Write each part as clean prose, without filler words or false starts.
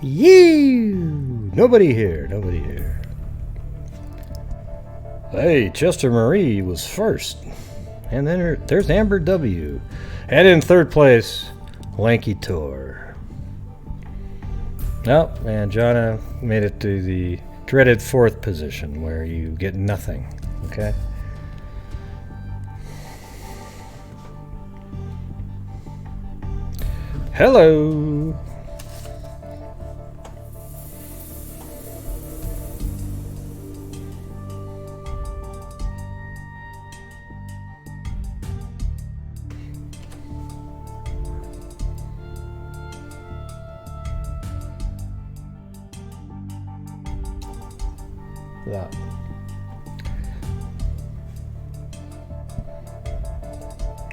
You! Nobody here, nobody here. Hey, Chester Marie was first. And then there's Amber W. And in third place, Lanky Tor. Nope, and Jonna made it to the dreaded fourth position where you get nothing. Okay? Hello! Yeah.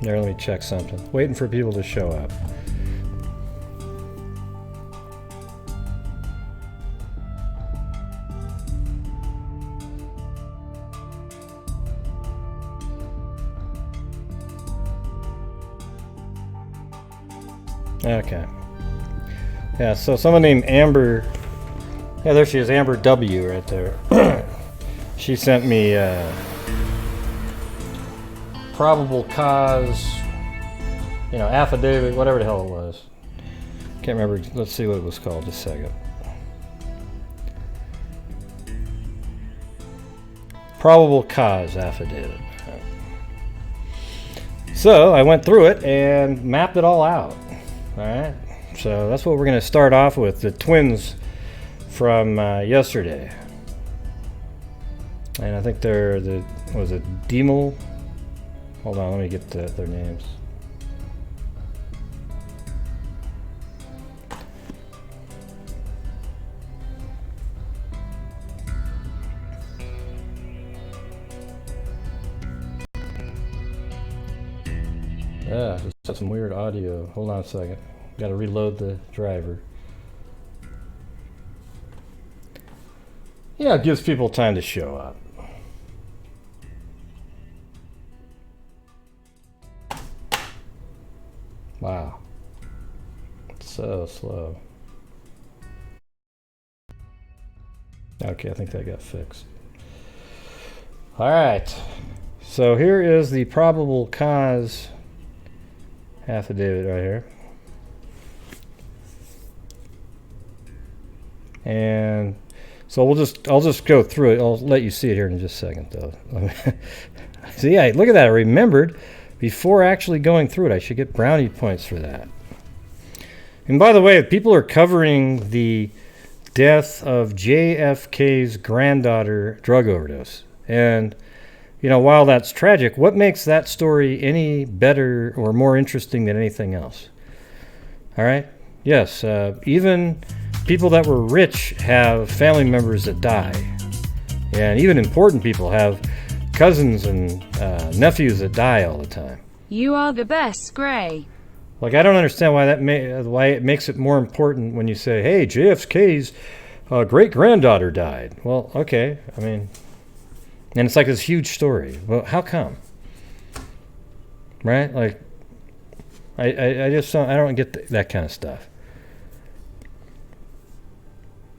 There, let me check something. Waiting for people to show up. Okay. Yeah, so someone named Amber. Yeah, there she is, Amber W. right there. She sent me probable cause, affidavit, whatever the hell it was. Can't remember. Let's see what it was called. Just a second. Probable cause affidavit. So I went through it and mapped it all out. All right. So that's what we're going to start off with. The twins from yesterday. And I think they're was it Diemel? Hold on, let me get their names. Yeah, just got some weird audio. Hold on a second. Got to reload the driver. Yeah, it gives people time to show up. Wow. It's so slow. Okay, I think that got fixed. All right. So here is the probable cause affidavit right here. And so I'll just go through it. I'll let you see it here in just a second, though. See, look at that. I remembered before actually going through it. I should get brownie points for that. And by the way, people are covering the death of JFK's granddaughter drug overdose. And, while that's tragic, what makes that story any better or more interesting than anything else? All right? Yes, even people that were rich have family members that die. And even important people have cousins and nephews that die all the time. You are the best, Gray. Like, I don't understand why why it makes it more important when you say, hey, JFK's great-granddaughter died. Well, okay, and it's like this huge story. Well, how come? Right? Like, I just don't get that kind of stuff.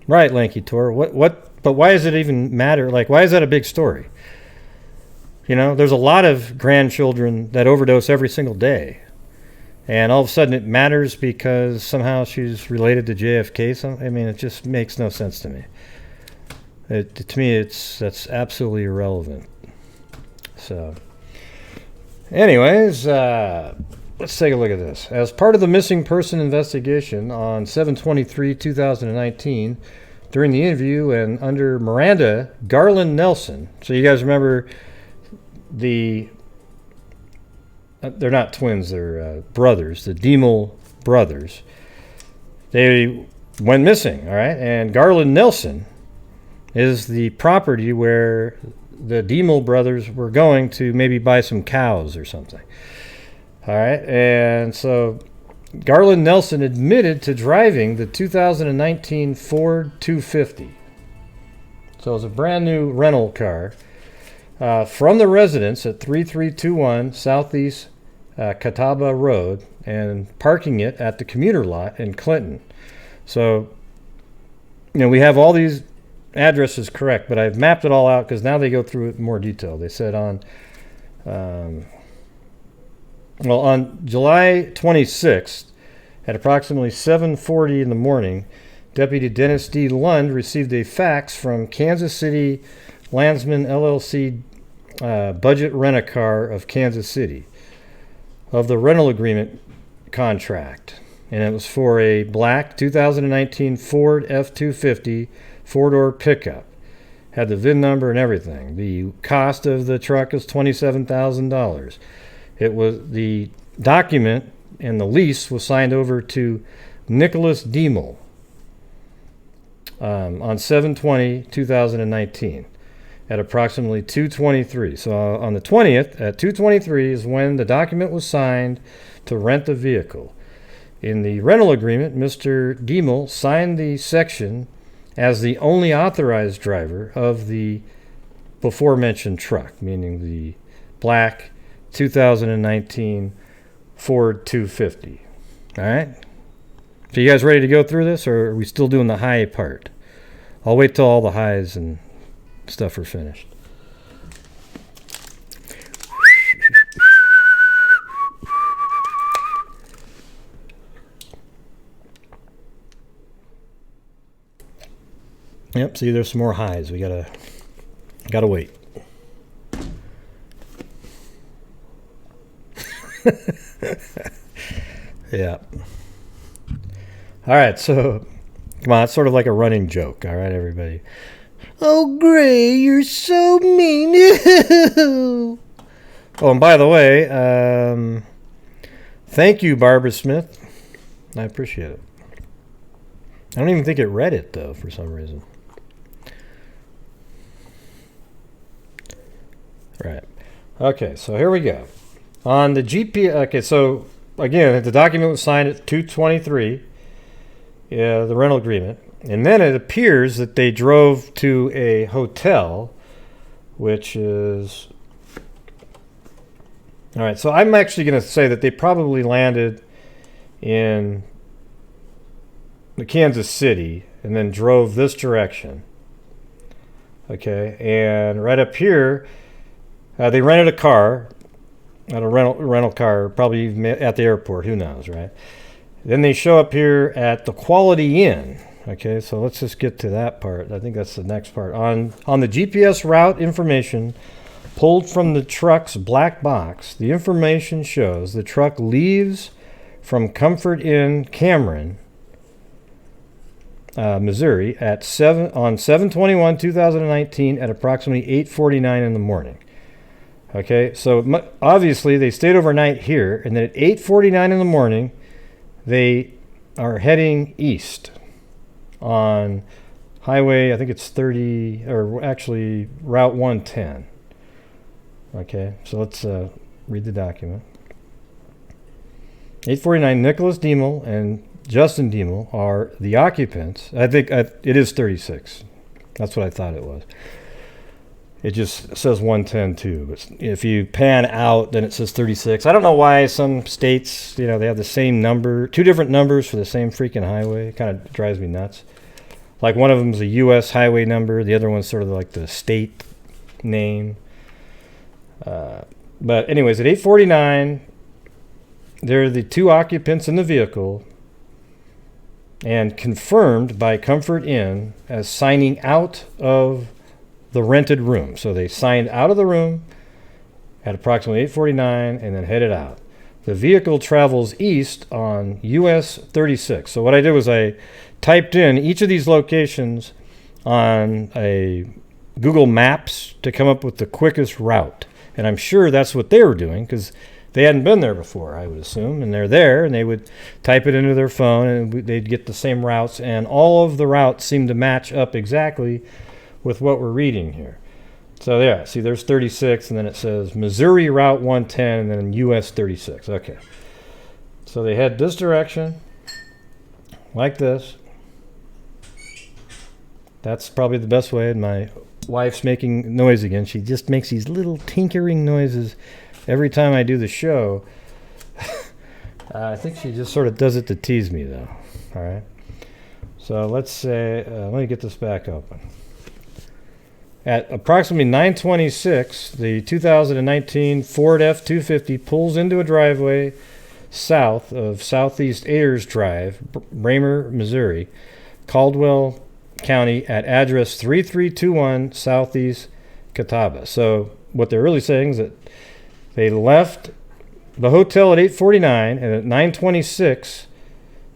Right, Lanky Tor. But why does it even matter? Like, why is that a big story? There's a lot of grandchildren that overdose every single day. And all of a sudden it matters because somehow she's related to JFK. It just makes no sense to me. To me, that's absolutely irrelevant. So, anyways, let's take a look at this. As part of the missing person investigation on 7/23/2019, during the interview and under Miranda Garland Nelson. So you guys remember they're not twins, they're brothers, the Diemel brothers. They went missing, all right? And Garland Nelson is the property where the Diemel brothers were going to maybe buy some cows or something. All right, and so Garland Nelson admitted to driving the 2019 Ford 250. So it was a brand new rental car from the residence at 3321 Southeast Catawba Road and parking it at the commuter lot in Clinton. So, we have all these addresses correct, but I've mapped it all out because now they go through it in more detail. They said on July 26th at approximately 7:40 in the morning, Deputy Dennis D. Lund received a fax from Kansas City Landsman LLC Budget Rent-A-Car of Kansas City of the rental agreement contract. And it was for a black 2019 Ford F-250 four-door pickup. Had the VIN number and everything. The cost of the truck is $27,000. It was the document and the lease was signed over to Nicholas Diemel on 7/20/2019 at approximately 2:23. So on the 20th at 2:23 is when the document was signed to rent the vehicle. In the rental agreement, Mr. Diemel signed the section as the only authorized driver of the before-mentioned truck, meaning the black 2019 Ford 250. All right? So you guys ready to go through this, or are we still doing the high part? I'll wait till all the highs and stuff are finished. Yep, see, there's some more highs. We gotta wait. Yeah. All right, so come on, it's sort of like a running joke. All right, everybody. Oh, Gray, you're so mean. Oh, and by the way, thank you, Barbara Smith. I appreciate it. I don't even think it read it, though, for some reason. Right. Okay, so here we go. On the GPS, okay, so again, the document was signed at 2:23, the rental agreement. And then it appears that they drove to a hotel, which is... All right, so I'm actually going to say that they probably landed in the Kansas City and then drove this direction. Okay, and right up here, they rented a car, at a rental car, probably even at the airport, who knows, right? Then they show up here at the Quality Inn. Okay, so let's just get to that part. I think that's the next part. On the GPS route information pulled from the truck's black box, the information shows the truck leaves from Comfort Inn, Cameron, Missouri, on 7/21/2019 at approximately 8:49 in the morning. Okay, so obviously they stayed overnight here, and then at 8:49 in the morning, they are heading east on highway, I think it's 30, or actually Route 110. Okay, so let's read the document. 8:49, Nicholas Diemel and Justin Diemel are the occupants. I think it is 36. That's what I thought it was. It just says 110 too, but if you pan out, then it says 36. I don't know why some states, they have the same number, two different numbers for the same freaking highway. It kind of drives me nuts. Like one of them is a U.S. highway number, the other one's sort of like the state name. But anyways, at 8:49, they're the two occupants in the vehicle and confirmed by Comfort Inn as signing out of the rented room. So they signed out of the room at approximately 8:49 and then headed out. The vehicle travels east on US 36. So what I did was I typed in each of these locations on a Google Maps to come up with the quickest route. And I'm sure that's what they were doing because they hadn't been there before, I would assume. And they're there, and they would type it into their phone, and they'd get the same routes. And all of the routes seem to match up exactly with what we're reading here. So yeah, see, there's 36, and then it says Missouri Route 110, and then US 36. Okay. So they head this direction, like this. That's probably the best way. And my wife's making noise again. She just makes these little tinkering noises every time I do the show. I think she just sort of does it to tease me, though. All right. So let's say, let me get this back open. At approximately 9:26, the 2019 Ford F-250 pulls into a driveway south of Southeast Ayers Drive, Bramer, Missouri, Caldwell County, at address 3321 Southeast Catawba. So what they're really saying is that they left the hotel at 8:49, and at 9:26,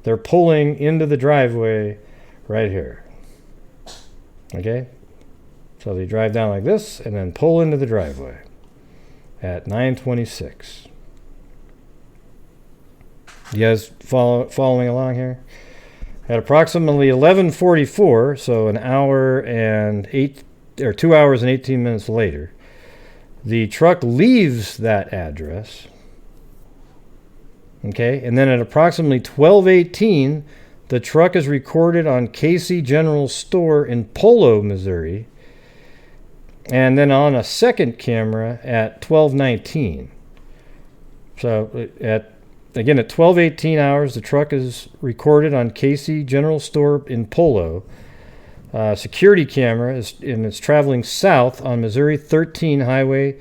they're pulling into the driveway right here. Okay? So they drive down like this and then pull into the driveway at 9:26. You guys following along here? At approximately 11:44, so an hour and 2 hours and 18 minutes later, the truck leaves that address. Okay, and then at approximately 12:18, the truck is recorded on Casey General Store in Polo, Missouri, and then on a second camera at 12:19. So at 12:18 hours, the truck is recorded on Casey General Store in Polo. Security camera it's traveling south on Missouri 13 highway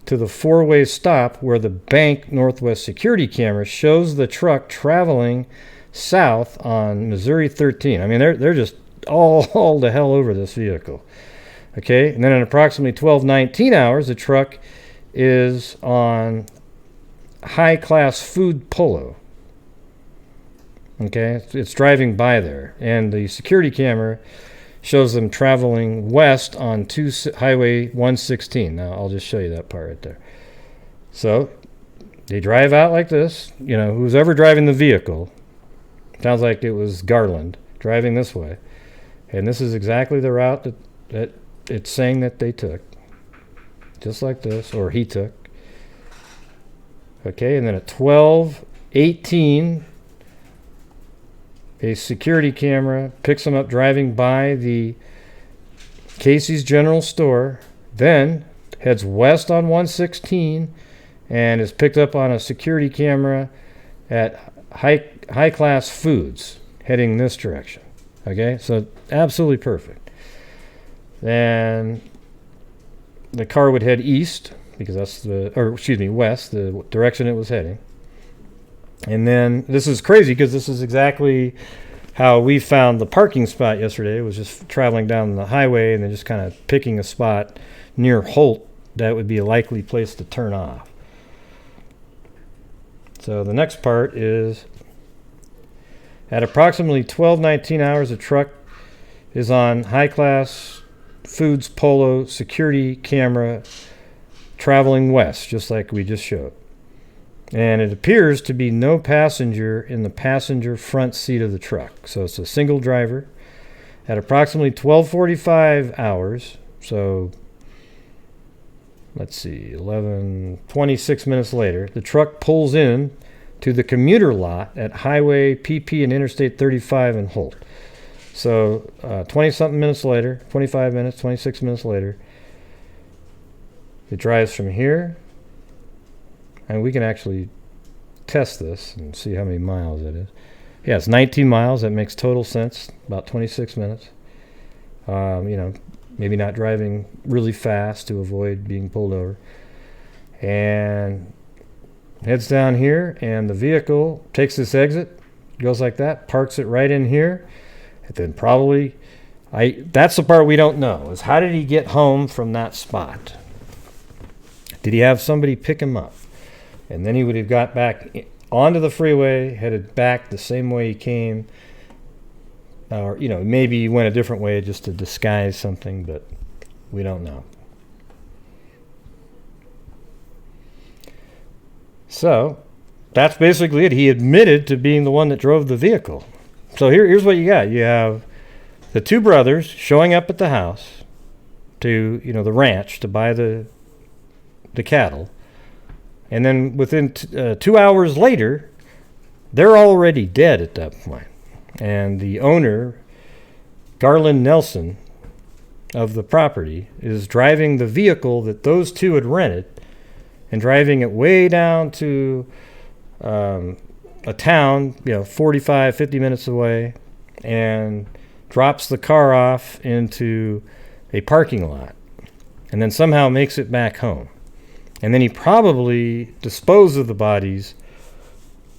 to the four-way stop where the Bank Northwest security camera shows the truck traveling south on Missouri 13. I mean, they're just all the hell over this vehicle. Okay, and then at approximately 12:19 hours, the truck is on high-class food Polo. Okay, it's driving by there, and the security camera shows them traveling west on Highway 116. Now, I'll just show you that part right there. So, they drive out like this. You know, who's ever driving the vehicle, sounds like it was Garland, driving this way. And this is exactly the route that it's saying that they took. Just like this, or he took. Okay, and then at 12:18, a security camera picks them up driving by the Casey's General Store, then heads west on 116 and is picked up on a security camera at High Class Foods, heading this direction. Okay, so absolutely perfect. Then the car would head east because that's west, the direction it was heading. And then this is crazy because this is exactly how we found the parking spot yesterday. It was just traveling down the highway and then just kind of picking a spot near Holt that would be a likely place to turn off. So the next part is at approximately 12:19 hours, the truck is on High Class Foods Polo security camera traveling west, just like we just showed. And it appears to be no passenger in the passenger front seat of the truck. So it's a single driver. At approximately 12:45 hours, so let's see, 26 minutes later, the truck pulls in to the commuter lot at Highway PP and Interstate 35 in Holt. So 20-something minutes later, 25 minutes, 26 minutes later, it drives from here. And we can actually test this and see how many miles it is. Yeah, it's 19 miles. That makes total sense. About 26 minutes. Maybe not driving really fast to avoid being pulled over. And heads down here, and the vehicle takes this exit, goes like that, parks it right in here, and then probably, that's the part we don't know, is how did he get home from that spot? Did he have somebody pick him up? And then he would have got back onto the freeway, headed back the same way he came. Or, maybe he went a different way just to disguise something, but we don't know. So, that's basically it. He admitted to being the one that drove the vehicle. So here's what you got. You have the two brothers showing up at the house to, the ranch to buy the cattle. And then within 2 hours later, they're already dead at that point. And the owner, Garland Nelson, of the property, is driving the vehicle that those two had rented and driving it way down to a town, 45, 50 minutes away, and drops the car off into a parking lot, and then somehow makes it back home. And then he probably disposed of the bodies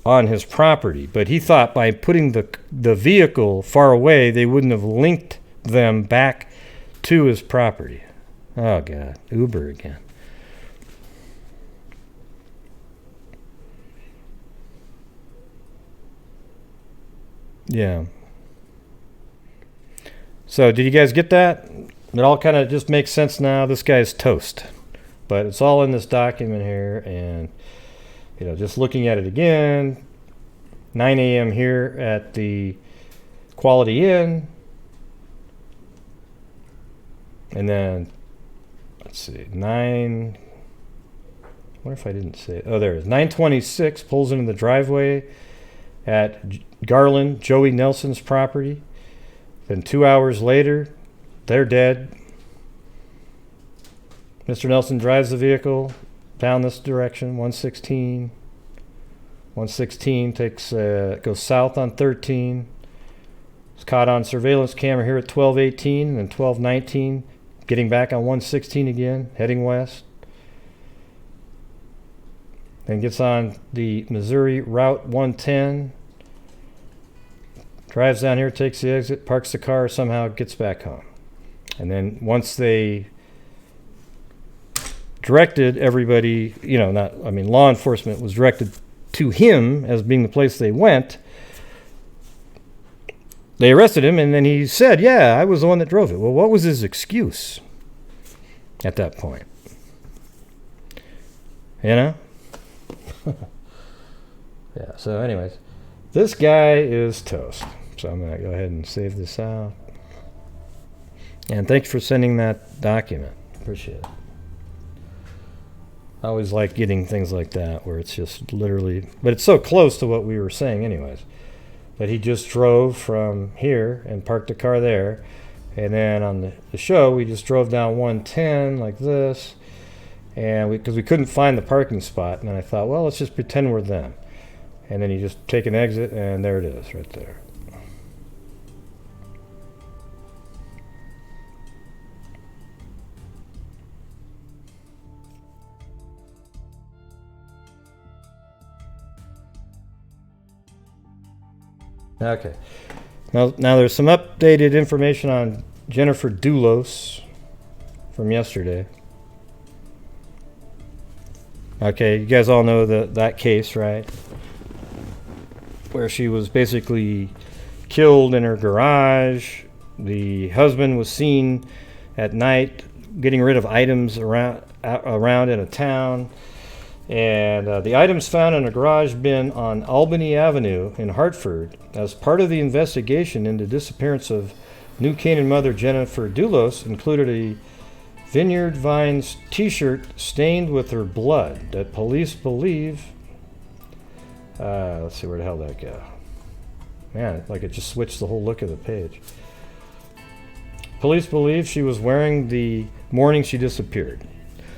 on his property. But he thought by putting the vehicle far away, they wouldn't have linked them back to his property. Oh, God. Uber again. Yeah. So did you guys get that? It all kind of just makes sense now. This guy's toast. But it's all in this document here. And, just looking at it again, 9 a.m. here at the Quality Inn. And then, let's see, what if I didn't say it? Oh, there it is. 9:26 pulls into the driveway at Garland, Joey Nelson's property. Then 2 hours later, they're dead. Mr. Nelson drives the vehicle down this direction, 116. 116 goes south on 13. It's caught on surveillance camera here at 12:18 and then 12:19, getting back on 116 again, heading west. Then gets on the Missouri Route 110. Drives down here, takes the exit, parks the car, somehow gets back home. And then once they directed everybody, law enforcement was directed to him as being the place they went, they arrested him, and then he said, yeah, I was the one that drove it. Well, what was his excuse at that point? Yeah, so anyways, this guy is toast. So I'm going to go ahead and save this out. And thanks for sending that document. Appreciate it. I always like getting things like that where it's just literally, but it's so close to what we were saying anyways. But he just drove from here and parked the car there. And then on the show, we just drove down 110 like this. And because we couldn't find the parking spot. And then I thought, well, let's just pretend we're them. And then you just take an exit, and there it is right there. Okay. Now there's some updated information on Jennifer Doulos from yesterday. Okay, you guys all know that case, right? Where she was basically killed in her garage. The husband was seen at night getting rid of items around in a town. And the items found in a garage bin on Albany Avenue in Hartford as part of the investigation into disappearance of New Canaan mother Jennifer Dulos included a Vineyard Vines t-shirt stained with her blood that police believe... let's see, where the hell did that go? Man, like it just switched the whole look of the page. Police believe she was wearing the morning she disappeared.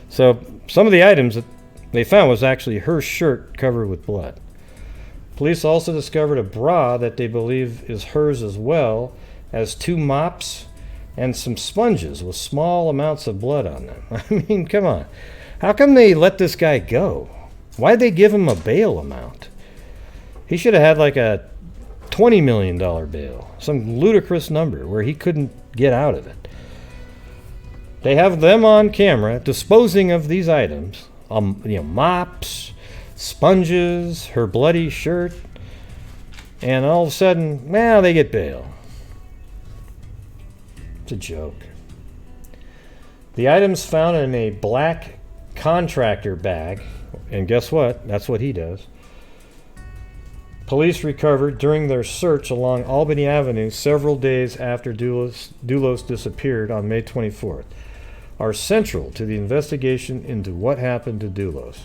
So some of the items that they found was actually her shirt covered with blood. Police also discovered a bra that they believe is hers as well as 2 mops and some sponges with small amounts of blood on them. I mean, come on. How come they let this guy go? Why'd they give him a bail amount? He should have had like a $20 million bail, some ludicrous number where he couldn't get out of it. They have them on camera disposing of these items, mops, sponges, her bloody shirt, and all of a sudden, well, they get bail. It's a joke. The items found in a black contractor bag, and guess what? That's what he does. Police recovered during their search along Albany Avenue several days after Doulos disappeared on May 24th, are central to the investigation into what happened to Doulos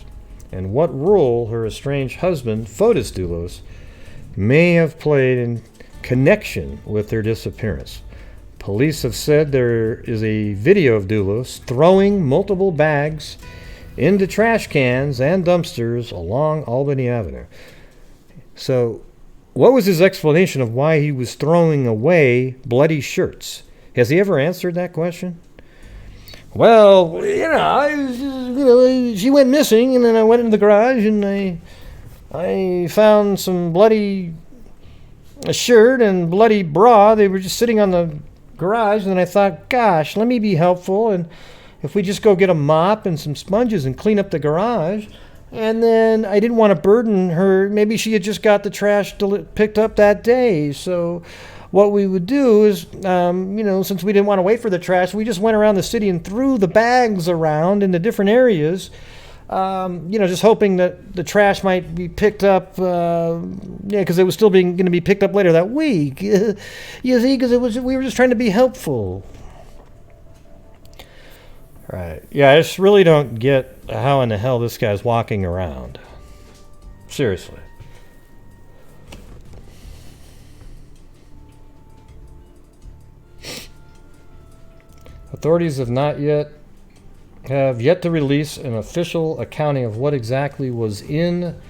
and what role her estranged husband, Fotis Doulos, may have played in connection with their disappearance. Police have said there is a video of Doulos throwing multiple bags into trash cans and dumpsters along Albany Avenue. So, what was his explanation of why he was throwing away bloody shirts? Has he ever answered that question? Well, she went missing, and then I went into the garage, and I found some bloody shirt and bloody bra. They were just sitting on the garage, and then I thought, gosh, let me be helpful, and if we just go get a mop and some sponges and clean up the garage. And then I didn't want to burden her. Maybe she had just got the trash picked up that day. So what we would do is, since we didn't want to wait for the trash, we just went around the city and threw the bags around into different areas, just hoping that the trash might be picked up, because it was still going to be picked up later that week. You see, because we were just trying to be helpful. Right. Yeah, I just really don't get how in the hell this guy's walking around. Seriously. Authorities have yet to release an official accounting of what exactly was in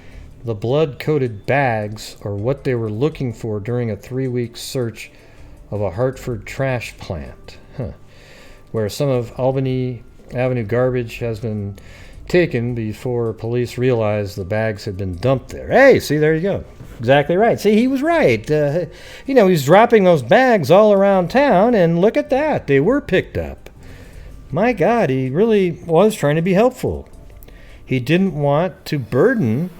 the blood-coated bags or what they were looking for during a 3-week search of a Hartford trash plant, where some of Albany Avenue garbage has been taken before police realized the bags had been dumped there. Hey, see, there you go. Exactly right. See, he was right. He's dropping those bags all around town, and look at that. They were picked up. My God, he really was trying to be helpful. He didn't want to burden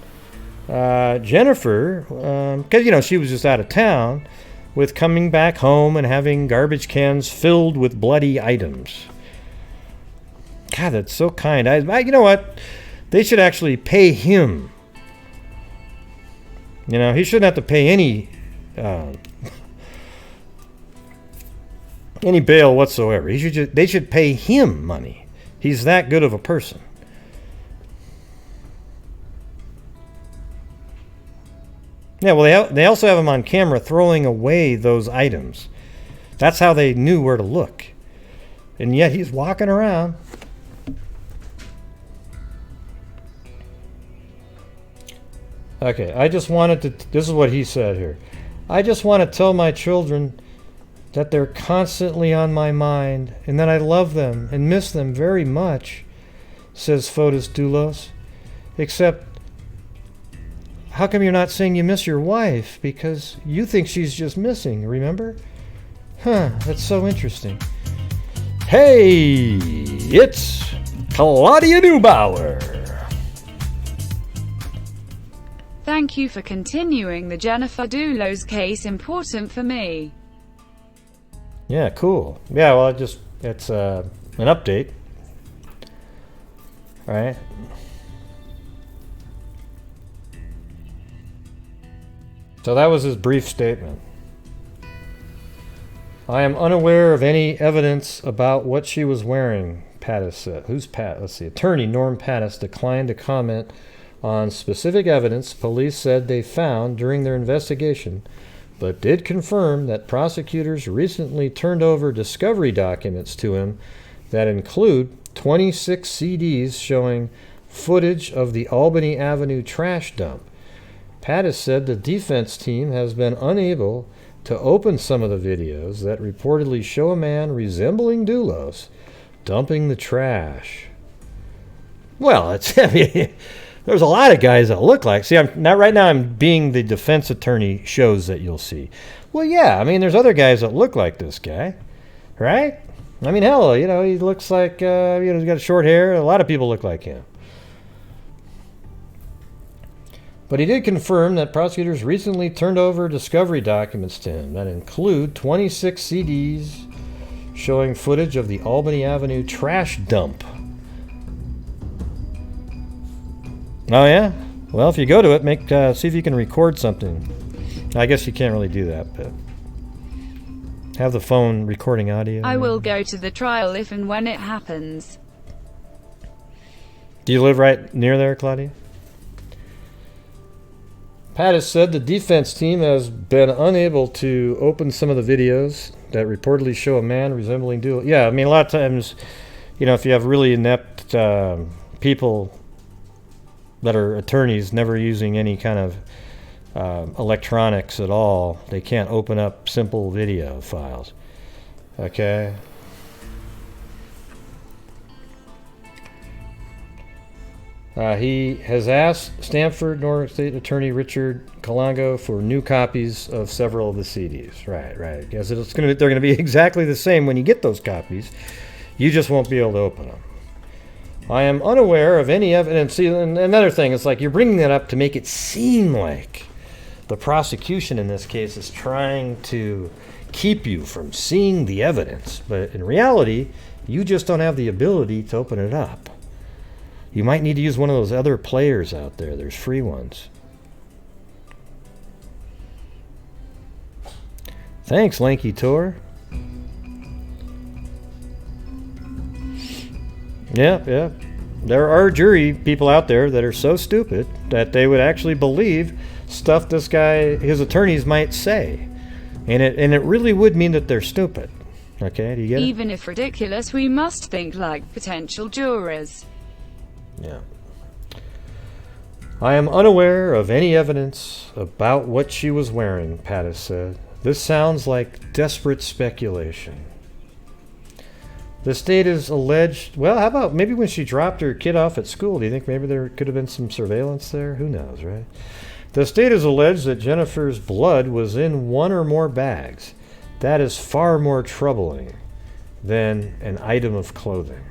Jennifer, because, she was just out of town, with coming back home and having garbage cans filled with bloody items. God, that's so kind. You know what? They should actually pay him. He shouldn't have to pay any bail whatsoever. They should pay him money. He's that good of a person. Yeah, well, they also have him on camera throwing away those items. That's how they knew where to look. And yet he's walking around. Okay, this is what he said here. I just want to tell my children that they're constantly on my mind and that I love them and miss them very much, says Fotis Doulos. Except, how come you're not saying you miss your wife? Because you think she's just missing, remember? That's so interesting. Hey, it's Claudia Neubauer. Thank you for continuing the Jennifer Doulos case. Important for me. Yeah, cool. Yeah, well, it's an update. All right. So that was his brief statement. I am unaware of any evidence about what she was wearing, Pattis said. Who's Pat? Let's see. Attorney Norm Pattis declined to comment on specific evidence police said they found during their investigation, but did confirm that prosecutors recently turned over discovery documents to him that include 26 CDs showing footage of the Albany Avenue trash dump. Pattis said the defense team has been unable to open some of the videos that reportedly show a man resembling Doulos dumping the trash. Well, there's a lot of guys that look like. See, I'm being the defense attorney shows that you'll see. Well, yeah, there's other guys that look like this guy, right? Hell, he looks like, he's got short hair. A lot of people look like him. But he did confirm that prosecutors recently turned over discovery documents to him that include 26 CDs showing footage of the Albany Avenue trash dump. Oh, yeah? Well, if you go to it, see if you can record something. I guess you can't really do that, but have the phone recording audio. I will go to the trial if and when it happens. Do you live right near there, Claudia? Pattis said the defense team has been unable to open some of the videos that reportedly show a man resembling Doulos. Yeah, a lot of times, if you have really inept people that are attorneys, never using any kind of electronics at all. They can't open up simple video files. Okay? He has asked Stanford North State Attorney Richard Calango for new copies of several of the CDs. Right. Because they're going to be exactly the same when you get those copies. You just won't be able to open them. I am unaware of any evidence. See, and another thing, it's like you're bringing that up to make it seem like the prosecution in this case is trying to keep you from seeing the evidence. But in reality, you just don't have the ability to open it up. You might need to use one of those other players out there. There's free ones. Thanks, Lanky Tor. Yeah. There are jury people out there that are so stupid that they would actually believe stuff this guy, his attorneys might say. And it really would mean that they're stupid. Okay, do you get it? Even if ridiculous, we must think like potential jurors. Yeah. I am unaware of any evidence about what she was wearing, Pattis said. This sounds like desperate speculation. The state is alleged... Well, how about maybe when she dropped her kid off at school, do you think maybe there could have been some surveillance there? Who knows, right? The state has alleged that Jennifer's blood was in one or more bags. That is far more troubling than an item of clothing.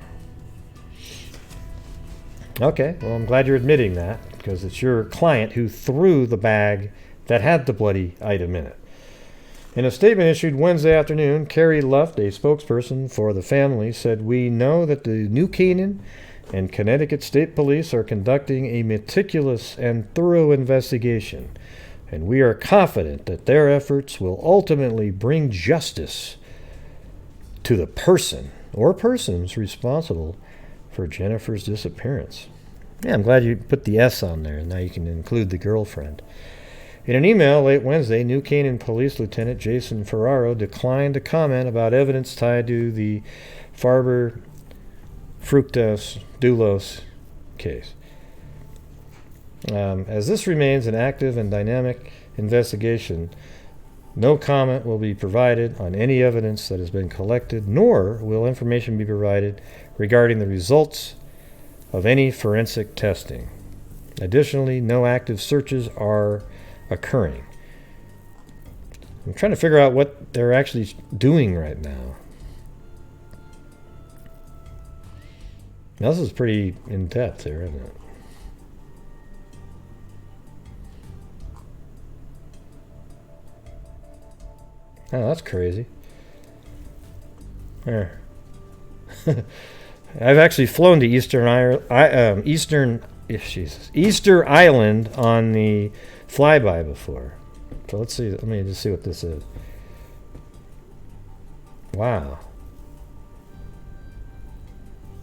Okay, well, I'm glad you're admitting that, because it's your client who threw the bag that had the bloody item in it. In a statement issued Wednesday afternoon, Carrie Luft, a spokesperson for the family, said, "We know that the New Canaan and Connecticut State Police are conducting a meticulous and thorough investigation, and we are confident that their efforts will ultimately bring justice to the person or persons responsible for Jennifer's disappearance." Yeah, I'm glad you put the S on there, and now you can include the girlfriend. In an email late Wednesday, New Canaan Police Lieutenant Jason Ferraro declined to comment about evidence tied to the Farber Fructus Doulos case. As this remains an active and dynamic investigation, no comment will be provided on any evidence that has been collected, nor will information be provided regarding the results of any forensic testing. Additionally, no active searches are occurring. I'm trying to figure out what they're actually doing right now. Now, this is pretty in-depth here, isn't it? Oh, that's crazy. There. I've actually flown to Easter Island on the flyby before. So let's see. Let me just see what this is. Wow.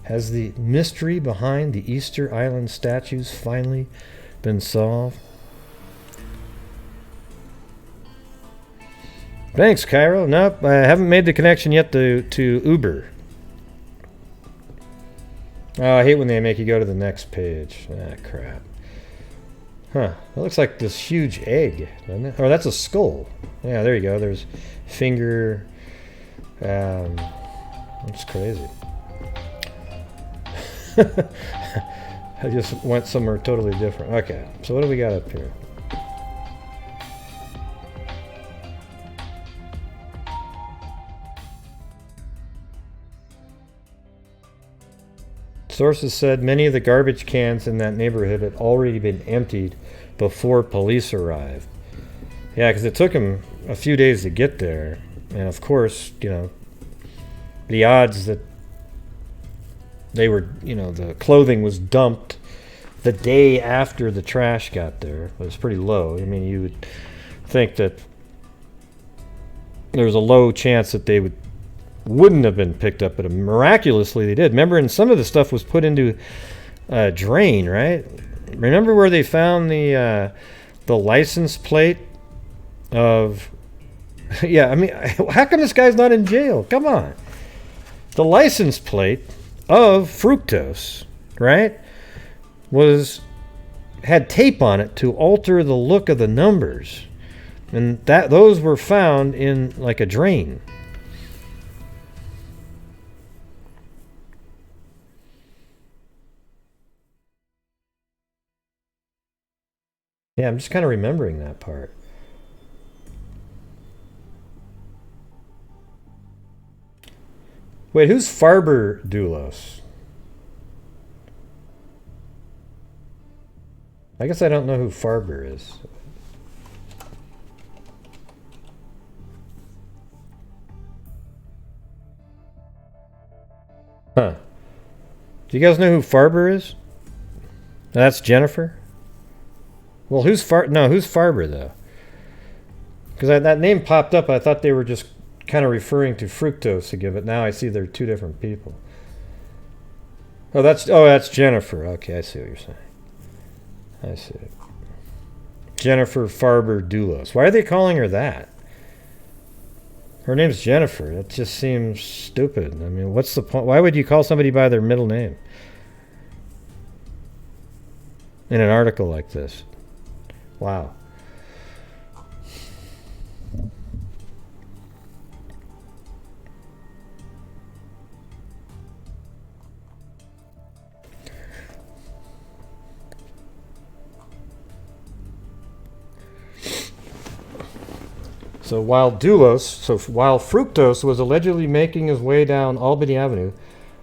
Has the mystery behind the Easter Island statues finally been solved? Thanks, Cairo. Nope, I haven't made the connection yet to Uber. Oh, I hate when they make you go to the next page. Ah, crap. Huh. That looks like this huge egg, doesn't it? Oh, that's a skull. Yeah, there you go. There's finger. That's crazy. I just went somewhere totally different. Okay, so what do we got up here? Sources said many of the garbage cans in that neighborhood had already been emptied before police arrived. Yeah, because it took them a few days to get there. And of course, you know, the odds that they were, you know, the clothing was dumped the day after the trash got there was pretty low. I mean, you would think that there was a low chance that they wouldn't have been picked up, but miraculously they did. Remember, and some of the stuff was put into a drain, right? Remember where they found the license plate of... Yeah, I mean, how come this guy's not in jail? Come on. The license plate of fructose, right, was had tape on it to alter the look of the numbers. And those were found in like a drain. Yeah, I'm just kind of remembering that part. Wait, who's Farber Doulos? I guess I don't know who Farber is. Huh. Do you guys know who Farber is? That's Jennifer? Well, who's Farber, though? Because that name popped up. I thought they were just kind of referring to fructose to give it. Now I see they're two different people. Oh, that's Jennifer. Okay, I see what you're saying. I see. Jennifer Farber Doulos. Why are they calling her that? Her name's Jennifer. That just seems stupid. I mean, what's the point? Why would you call somebody by their middle name in an article like this? Wow. So while fructose was allegedly making his way down Albany Avenue,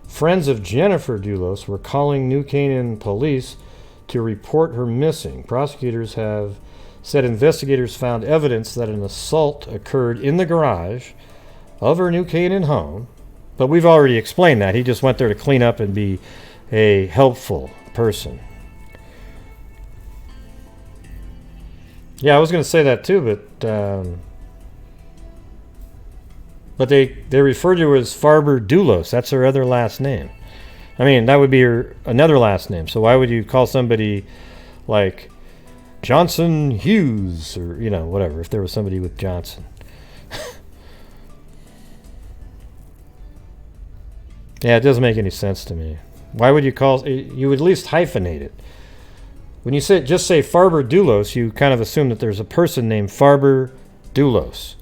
friends of Jennifer Doulos were calling New Canaan police to report her missing. Prosecutors have said investigators found evidence that an assault occurred in the garage of her New Canaan home, but we've already explained that. He just went there to clean up and be a helpful person. Yeah, I was going to say that too, but they refer to her as Farber Doulos. That's her other last name. I mean, that would be her another last name. So why would you call somebody like Johnson Hughes or, whatever, if there was somebody with Johnson? Yeah, it doesn't make any sense to me. Why would you would at least hyphenate it. When you just say Farber Doulos, you kind of assume that there's a person named Farber Doulos.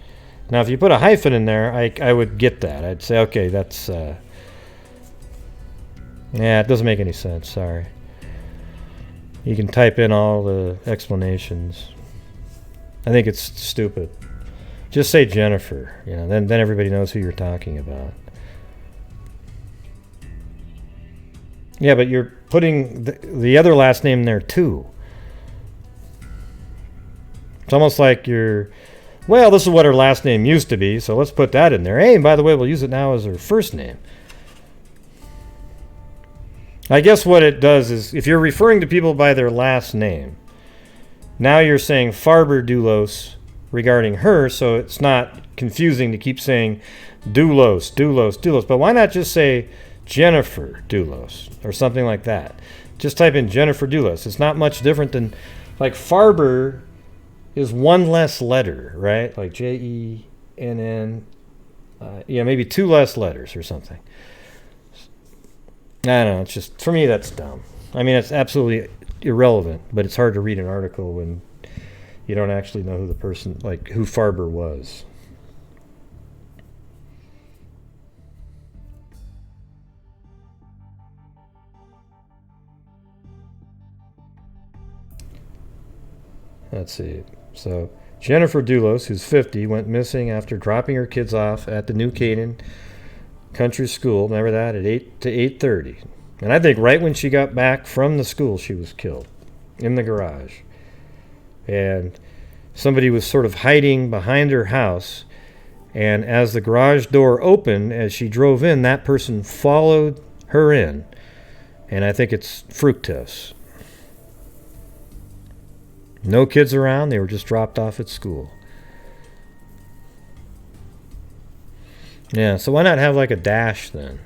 Now, if you put a hyphen in there, I would get that. I'd say, okay, that's... yeah, it doesn't make any sense. Sorry. You can type in all the explanations. I think it's stupid. Just say Jennifer. Then everybody knows who you're talking about. Yeah, but you're putting the other last name there, too. It's almost like well, this is what her last name used to be, so let's put that in there. Hey, and by the way, we'll use it now as her first name. I guess what it does is, if you're referring to people by their last name, now you're saying Farber Doulos regarding her, so it's not confusing to keep saying Doulos, Doulos, Doulos. But why not just say Jennifer Doulos or something like that? Just type in Jennifer Doulos. It's not much different than, like, Farber is one less letter, right? Like Jenn. Maybe two less letters or something. I don't know. It's just, for me, that's dumb. I mean, it's absolutely irrelevant, but it's hard to read an article when you don't actually know who the person, like who Farber was. Let's see. So Jennifer Doulos, who's 50, went missing after dropping her kids off at the New Canaan Country School. Remember that? At 8 to 8:30. And I think right when she got back from the school, she was killed in the garage. And somebody was sort of hiding behind her house. And as the garage door opened, as she drove in, that person followed her in. And I think it's fructose. No kids around. They were just dropped off at school. Yeah, so why not have like a dash then?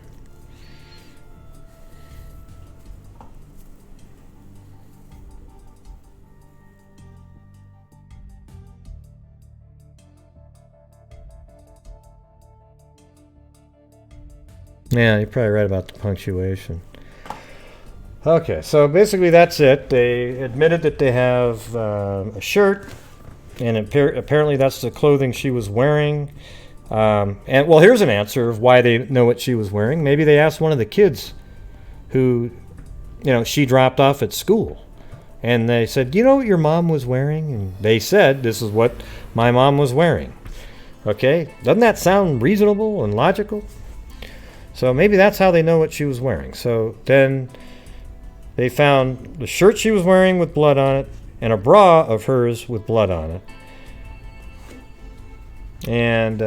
Yeah, you're probably right about the punctuation. Okay, so basically that's it. They admitted that they have a shirt, and apparently that's the clothing she was wearing. And well, here's an answer of why they know what she was wearing. Maybe they asked one of the kids who, she dropped off at school. And they said, "Do you know what your mom was wearing?" And they said, "This is what my mom was wearing." Okay, doesn't that sound reasonable and logical? So maybe that's how they know what she was wearing. So then they found the shirt she was wearing with blood on it and a bra of hers with blood on it. And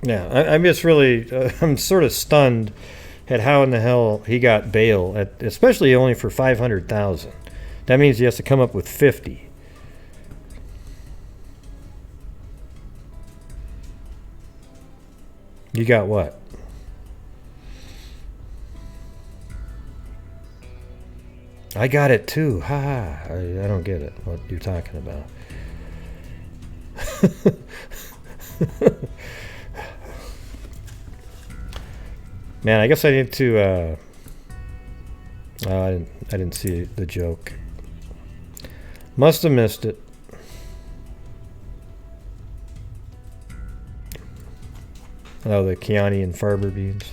I'm just really, I'm sort of stunned at how in the hell he got bail, especially only for $500,000. That means he has to come up with 50. You got what? I got it too. Ha ha. I don't get it. What you're talking about. Man, I guess I need to. I didn't see the joke. Must have missed it. Oh, the Chianti and Farber beans.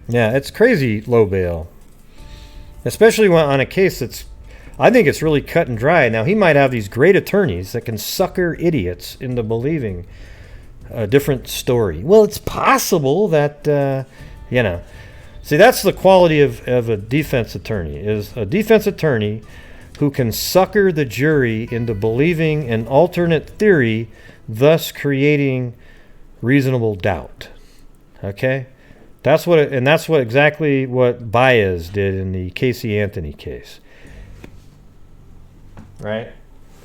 Yeah, it's crazy low bail. Especially on a case that's, I think it's really cut and dry. Now, he might have these great attorneys that can sucker idiots into believing a different story. Well, it's possible that, See, that's the quality of a defense attorney, is a defense attorney who can sucker the jury into believing an alternate theory, thus creating reasonable doubt. Okay? That's exactly what Baez did in the Casey Anthony case. Right?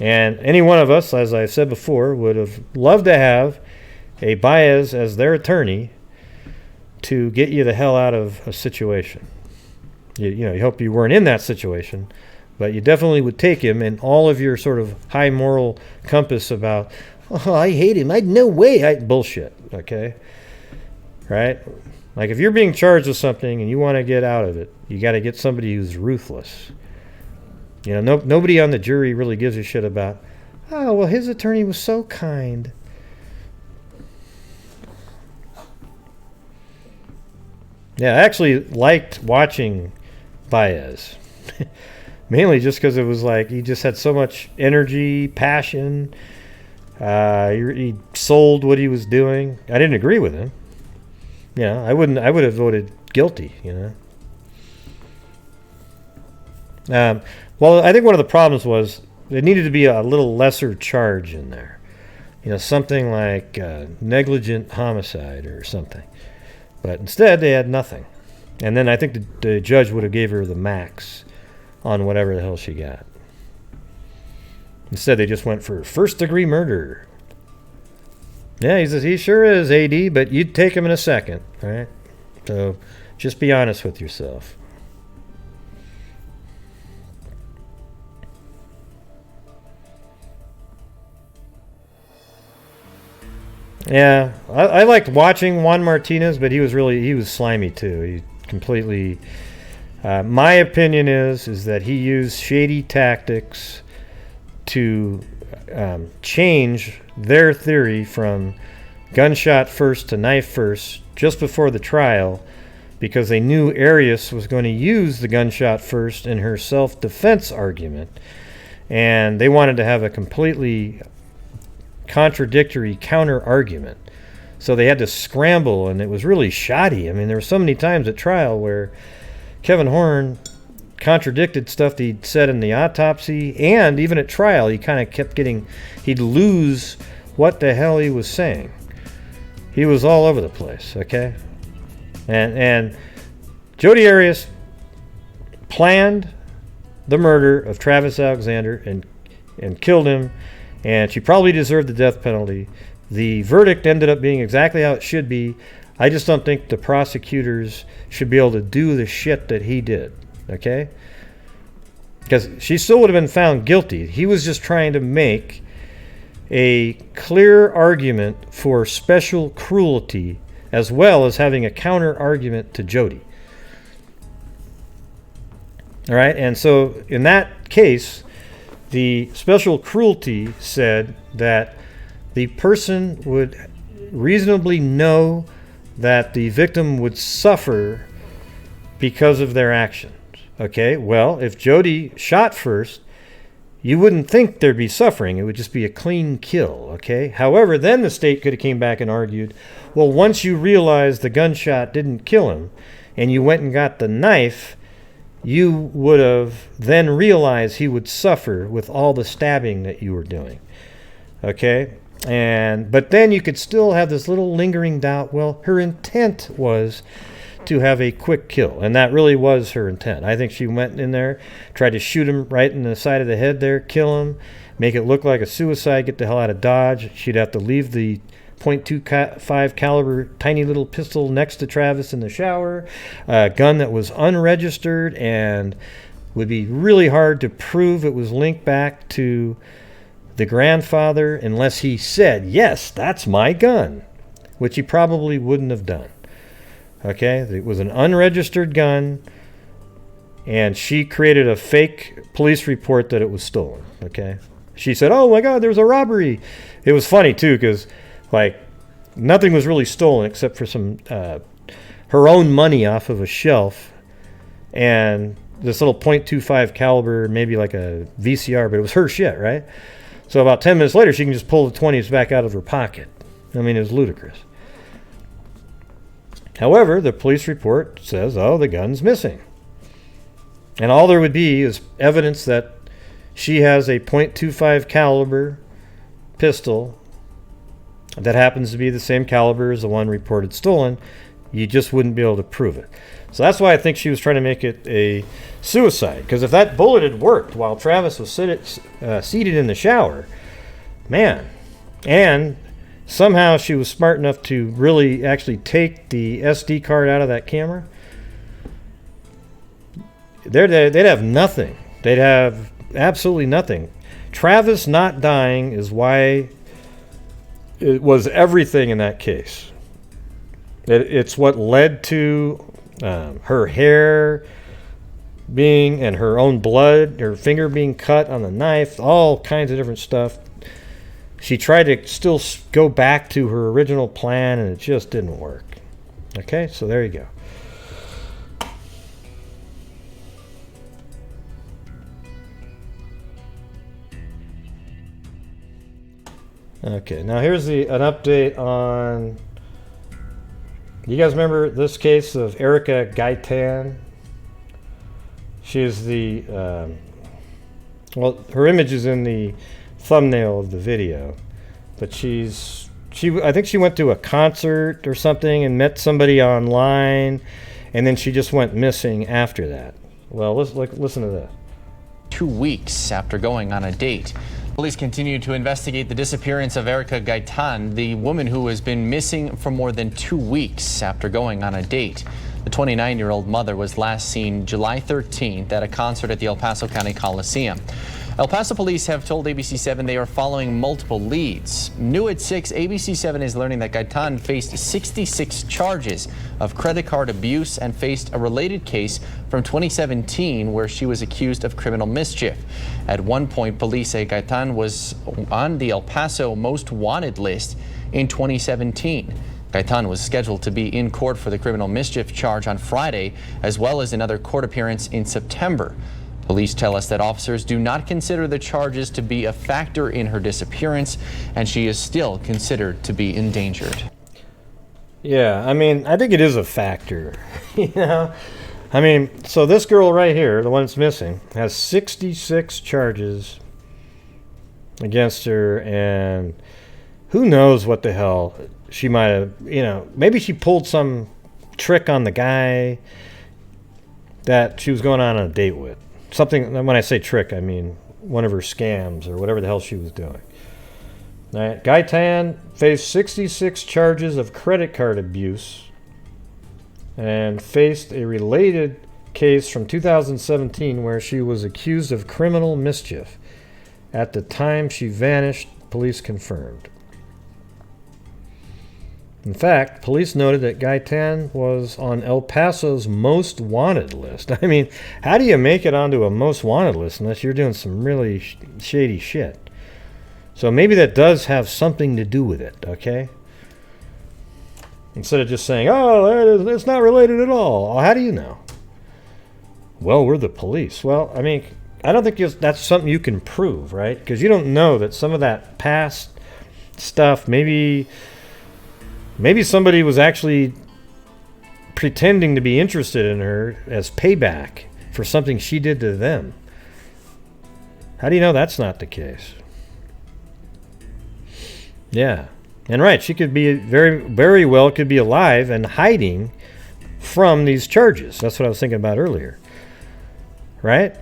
And any one of us, as I said before, would have loved to have a Baez as their attorney to get you the hell out of a situation. You hope you weren't in that situation, but you definitely would take him, and all of your sort of high moral compass about, oh, I hate him, no way, bullshit, okay? Right? Like, if you're being charged with something and you want to get out of it, you got to get somebody who's ruthless. Nobody on the jury really gives a shit about, oh, well, his attorney was so kind. Yeah, I actually liked watching Baez. Mainly just because it was like he just had so much energy, passion. He sold what he was doing. I didn't agree with him. I would have voted guilty, Well, I think one of the problems was there needed to be a little lesser charge in there. Something like negligent homicide or something. But instead, they had nothing. And then I think the judge would have gave her the max on whatever the hell she got. Instead, they just went for first-degree murder. Yeah, he says, he sure is, AD, but you'd take him in a second, right? So just be honest with yourself. Yeah, I liked watching Juan Martinez, but he was slimy too. He completely. My opinion is that he used shady tactics to change their theory from gunshot first to knife first just before the trial, because they knew Arias was going to use the gunshot first in her self-defense argument, and they wanted to have a completely contradictory counter argument. So they had to scramble, and it was really shoddy. I mean, there were so many times at trial where Kevin Horn contradicted stuff that he'd said in the autopsy, and even at trial he kind of kept he'd lose what the hell he was saying. He was all over the place, okay? And Jodi Arias planned the murder of Travis Alexander and killed him, and she probably deserved the death penalty. The verdict ended up being exactly how it should be. I just don't think the prosecutors should be able to do the shit that he did, okay? Because she still would have been found guilty. He was just trying to make a clear argument for special cruelty, as well as having a counter argument to Jody. All right, and so in that case, the special cruelty said that the person would reasonably know that the victim would suffer because of their actions. Okay, well, if Jody shot first, you wouldn't think there'd be suffering. It would just be a clean kill, okay? However, then the state could have came back and argued, well, once you realize the gunshot didn't kill him and you went and got the knife, you would have then realized he would suffer with all the stabbing that you were doing, okay? But then you could still have this little lingering doubt, well, her intent was to have a quick kill, and that really was her intent. I think she went in there, tried to shoot him right in the side of the head there, kill him, make it look like a suicide, get the hell out of Dodge. She'd have to leave the .25 caliber tiny little pistol next to Travis in the shower, a gun that was unregistered and would be really hard to prove it was linked back to the grandfather unless he said, yes, that's my gun, which he probably wouldn't have done. Okay, it was an unregistered gun, and she created a fake police report that it was stolen. Okay, she said, oh my God, there was a robbery. It was funny too, because like nothing was really stolen except for some her own money off of a shelf and this little .25 caliber, maybe like a VCR, but it was her shit, right? So about 10 minutes later, she can just pull the 20s back out of her pocket. I mean, it was ludicrous. However, the police report says, oh, the gun's missing. And all there would be is evidence that she has a .25 caliber pistol that happens to be the same caliber as the one reported stolen. You just wouldn't be able to prove it. So that's why I think she was trying to make it a suicide. Because if that bullet had worked while Travis was seated in the shower, man, and somehow she was smart enough to really actually take the SD card out of that camera, they'd have nothing. They'd have absolutely nothing. Travis not dying is why it was everything in that case. It's what led to her hair being, and her own blood, her finger being cut on the knife, all kinds of different stuff. She tried to still go back to her original plan, and it just didn't work. Okay, so there you go. Okay, now here's an update on... You guys remember this case of Erika Gaytan? She's the... well, her image is in the thumbnail of the video, but I think she went to a concert or something and met somebody online, and then she just went missing after that. Well, listen to this. 2 weeks after going on a date. Police continue to investigate the disappearance of Erika Gaytan, the woman who has been missing for more than 2 weeks after going on a date. The 29-year-old mother was last seen July 13th at a concert at the El Paso County Coliseum. El Paso police have told ABC7 they are following multiple leads. New at 6, ABC7 is learning that Gaytan faced 66 charges of credit card abuse and faced a related case from 2017 where she was accused of criminal mischief. At one point, police say Gaytan was on the El Paso Most Wanted list in 2017. Gaytan was scheduled to be in court for the criminal mischief charge on Friday, as well as another court appearance in September. Police tell us that officers do not consider the charges to be a factor in her disappearance, and she is still considered to be endangered. Yeah, I mean, I think it is a factor. You know? I mean, so this girl right here, the one that's missing, has 66 charges against her, and who knows what the hell she might have, you know, maybe she pulled some trick on the guy that she was going on a date with. Something, when I say trick, I mean one of her scams or whatever the hell she was doing. All right, Gaytan faced 66 charges of credit card abuse and faced a related case from 2017 where she was accused of criminal mischief. At the time she vanished, police confirmed. In fact, police noted that Gaytan was on El Paso's most wanted list. I mean, how do you make it onto a most wanted list unless you're doing some really shady shit? So maybe that does have something to do with it, okay? Instead of just saying, oh, it's not related at all. How do you know? Well, we're the police. Well, I mean, I don't think that's something you can prove, right? Because you don't know that some of that past stuff, maybe somebody was actually pretending to be interested in her as payback for something she did to them. How do you know that's not the case? Yeah. And right, she could be very well could be alive and hiding from these charges. That's what I was thinking about earlier. Right?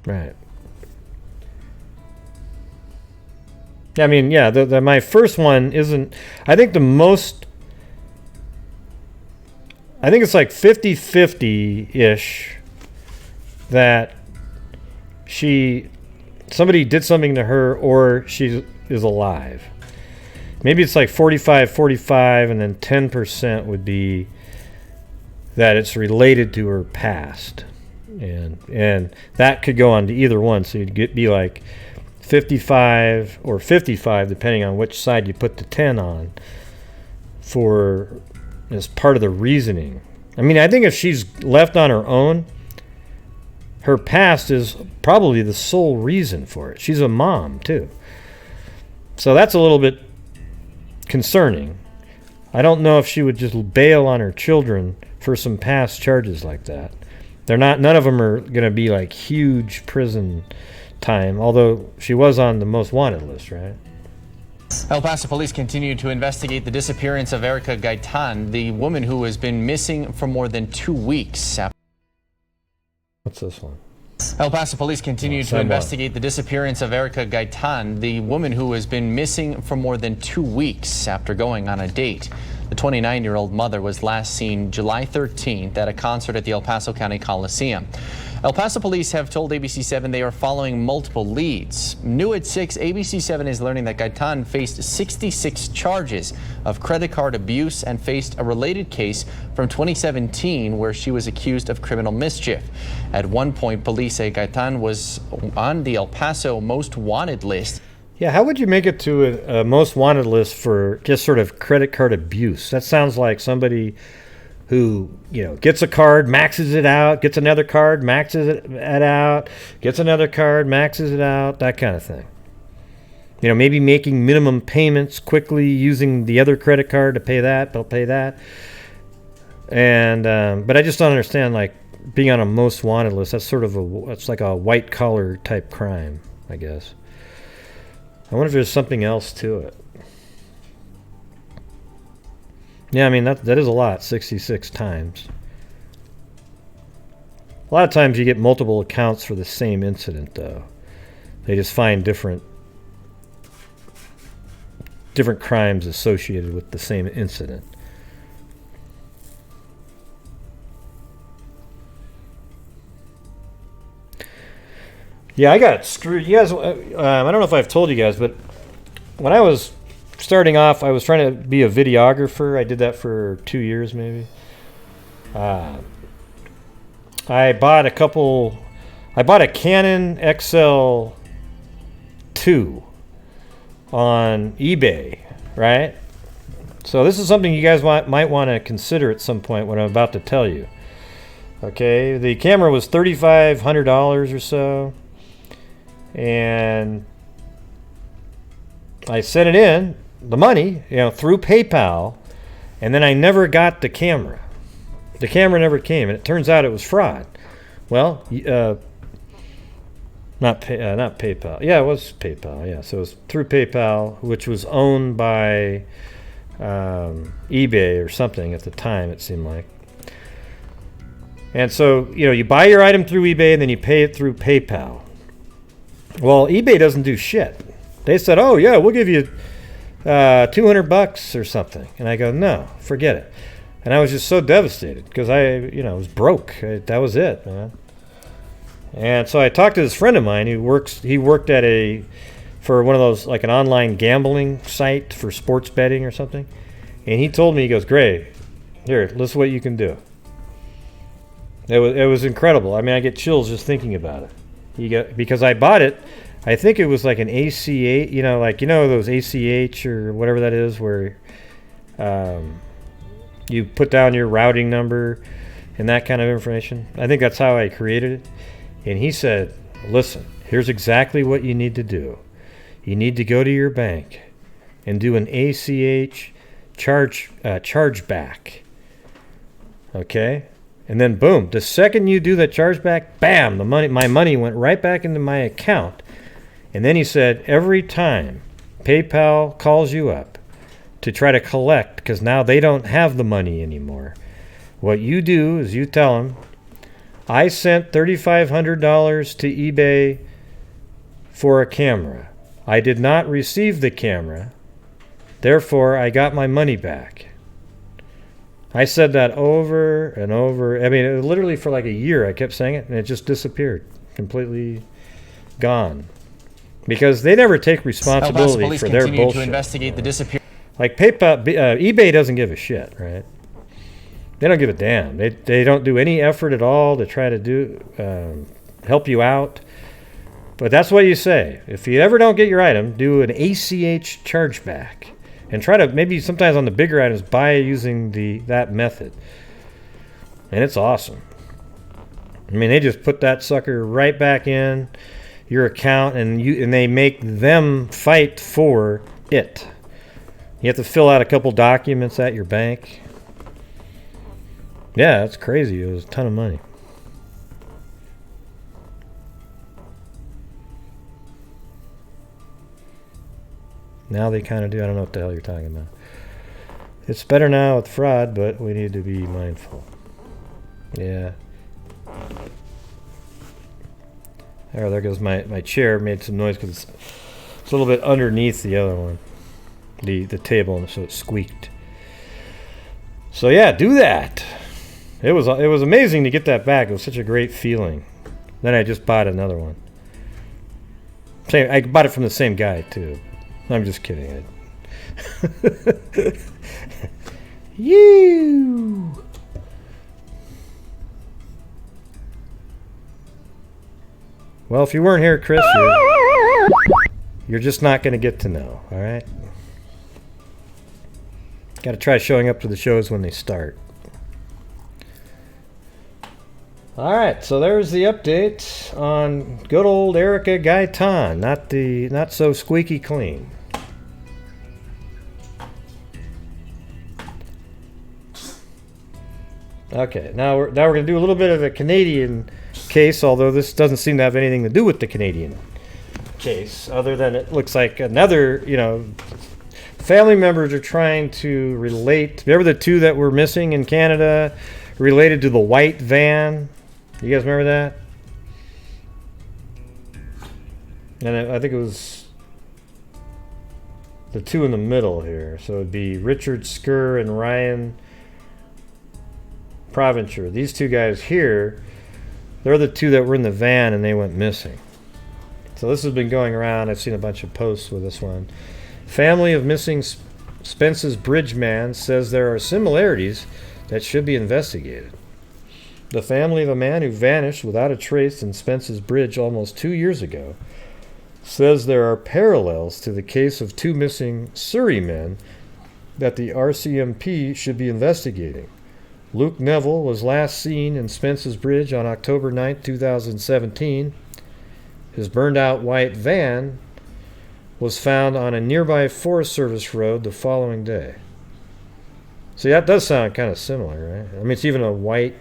Right. I mean, yeah, my first one isn't... I think it's like 50-50-ish that somebody did something to her or she is alive. Maybe it's like 45-45, and then 10% would be that it's related to her past. And that could go on to either one, so you'd be like 55 or 55, depending on which side you put the 10 on, as part of the reasoning. I mean, I think if she's left on her own, her past is probably the sole reason for it. She's a mom, too. So that's a little bit concerning. I don't know if she would just bail on her children for some past charges like that. None of them are going to be like huge prison time, although she was on the most wanted list, right? El Paso police continue to investigate the disappearance of Erika Gaytan, the woman who has been missing for more than 2 weeks. What's this one? El Paso police continue to investigate the disappearance of Erika Gaytan, the woman who has been missing for more than 2 weeks after going on a date. The 29-year-old mother was last seen July 13th at a concert at the El Paso County Coliseum. El Paso police have told ABC7 they are following multiple leads. New at 6, ABC7 is learning that Gaytan faced 66 charges of credit card abuse and faced a related case from 2017 where she was accused of criminal mischief. At one point, police say Gaytan was on the El Paso most wanted list. Yeah, how would you make it to a most wanted list for just sort of credit card abuse? That sounds like somebody who, gets a card, maxes it out, gets another card, maxes it out, gets another card, maxes it out, that kind of thing. Maybe making minimum payments quickly, using the other credit card to pay that, they'll pay that. And but I just don't understand, like, being on a most wanted list. That's sort of it's like a white collar type crime, I guess. I wonder if there's something else to it. Yeah, I mean, that is a lot, 66 times. A lot of times you get multiple accounts for the same incident, though. They just find different crimes associated with the same incident. Yeah, I got screwed. You guys, I don't know if I've told you guys, but when I was starting off, I was trying to be a videographer. I did that for 2 years, maybe. I bought a Canon XL2 on eBay, right? So this is something you guys might want to consider at some point, what I'm about to tell you. Okay, the camera was $3,500 or so. And I sent it in, the money, through PayPal, and then I never got the camera. The camera never came, and it turns out it was fraud. Well, not PayPal. Yeah, it was PayPal. Yeah, so it was through PayPal, which was owned by eBay or something at the time, it seemed like. And so, you buy your item through eBay, and then you pay it through PayPal. Well, eBay doesn't do shit. They said, oh, yeah, we'll give you $200 or something. And I go, no, forget it. And I was just so devastated because I was broke. That was it, man. And so I talked to this friend of mine who worked for one of those, like an online gambling site for sports betting or something. And he told me, he goes, Gray, here, listen what you can do. It was incredible. I mean, I get chills just thinking about it. Because I bought it, I think it was like an ACH, those ACH or whatever that is, where you put down your routing number and that kind of information. I think that's how I created it. And he said, listen, here's exactly what you need to do. You need to go to your bank and do an ACH chargeback. Okay? And then boom, the second you do that chargeback, bam, my money went right back into my account. And then he said, every time PayPal calls you up to try to collect, because now they don't have the money anymore, what you do is you tell them, I sent $3,500 to eBay for a camera. I did not receive the camera. Therefore, I got my money back. I said that over and over. I mean, literally for like a year, I kept saying it, and it just disappeared. Completely gone. Because they never take responsibility for their bullshit. To investigate the disappearance. Like PayPal, eBay doesn't give a shit, right? They don't give a damn. They don't do any effort at all to try to help you out. But that's what you say. If you ever don't get your item, do an ACH chargeback. And try to, maybe sometimes on the bigger items, buy using that method. And it's awesome. I mean, they just put that sucker right back in your account, and they make them fight for it. You have to fill out a couple documents at your bank. Yeah, that's crazy. It was a ton of money. Now they kind of do. I don't know what the hell you're talking about. It's better now with fraud, but we need to be mindful. Yeah. Oh, there goes my chair. Made some noise because it's a little bit underneath the other one, the table, so it squeaked. So yeah, do that. It was amazing to get that back. It was such a great feeling. Then I just bought another one. I bought it from the same guy too. I'm just kidding. You. Well, if you weren't here, Chris, you're just not going to get to know, all right? Got to try showing up to the shows when they start. All right, so there's the update on good old Erika Gaytan, not so squeaky clean. Okay, now we're going to do a little bit of a Canadian case, although this doesn't seem to have anything to do with the Canadian case, other than it looks like another, family members are trying to relate. Remember the two that were missing in Canada related to the white van? You guys remember that? And I think it was the two in the middle here. So it'd be Richard Skur and Ryan Provencher. These two guys here, they're the two that were in the van and they went missing. So this has been going around. I've seen a bunch of posts with this one. Family of missing Spence's Bridge man says there are similarities that should be investigated. The family of a man who vanished without a trace in Spence's Bridge almost 2 years ago says there are parallels to the case of two missing Surrey men that the RCMP should be investigating. Luke Neville was last seen in Spence's Bridge on October 9, 2017. His burned-out white van was found on a nearby Forest Service road the following day. See, that does sound kind of similar, right? I mean, it's even a white...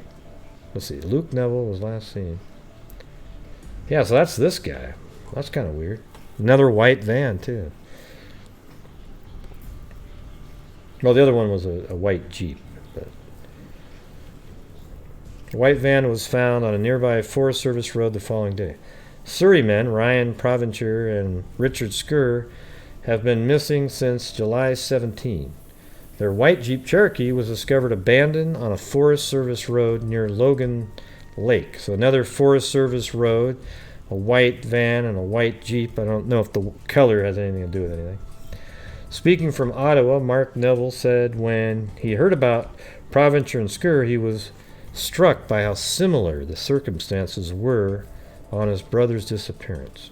Let's see, Luke Neville was last seen. Yeah, so that's this guy. That's kind of weird. Another white van, too. Well, the other one was a white Jeep. But the white van was found on a nearby Forest Service road the following day. Surrey men, Ryan Provencher and Richard Skur, have been missing since July 17. Their white Jeep Cherokee was discovered abandoned on a Forest Service road near Logan Lake. So another Forest Service road, a white van and a white Jeep. I don't know if the color has anything to do with anything. Speaking from Ottawa, Mark Neville said when he heard about Provencher and Skur, he was struck by how similar the circumstances were on his brother's disappearance.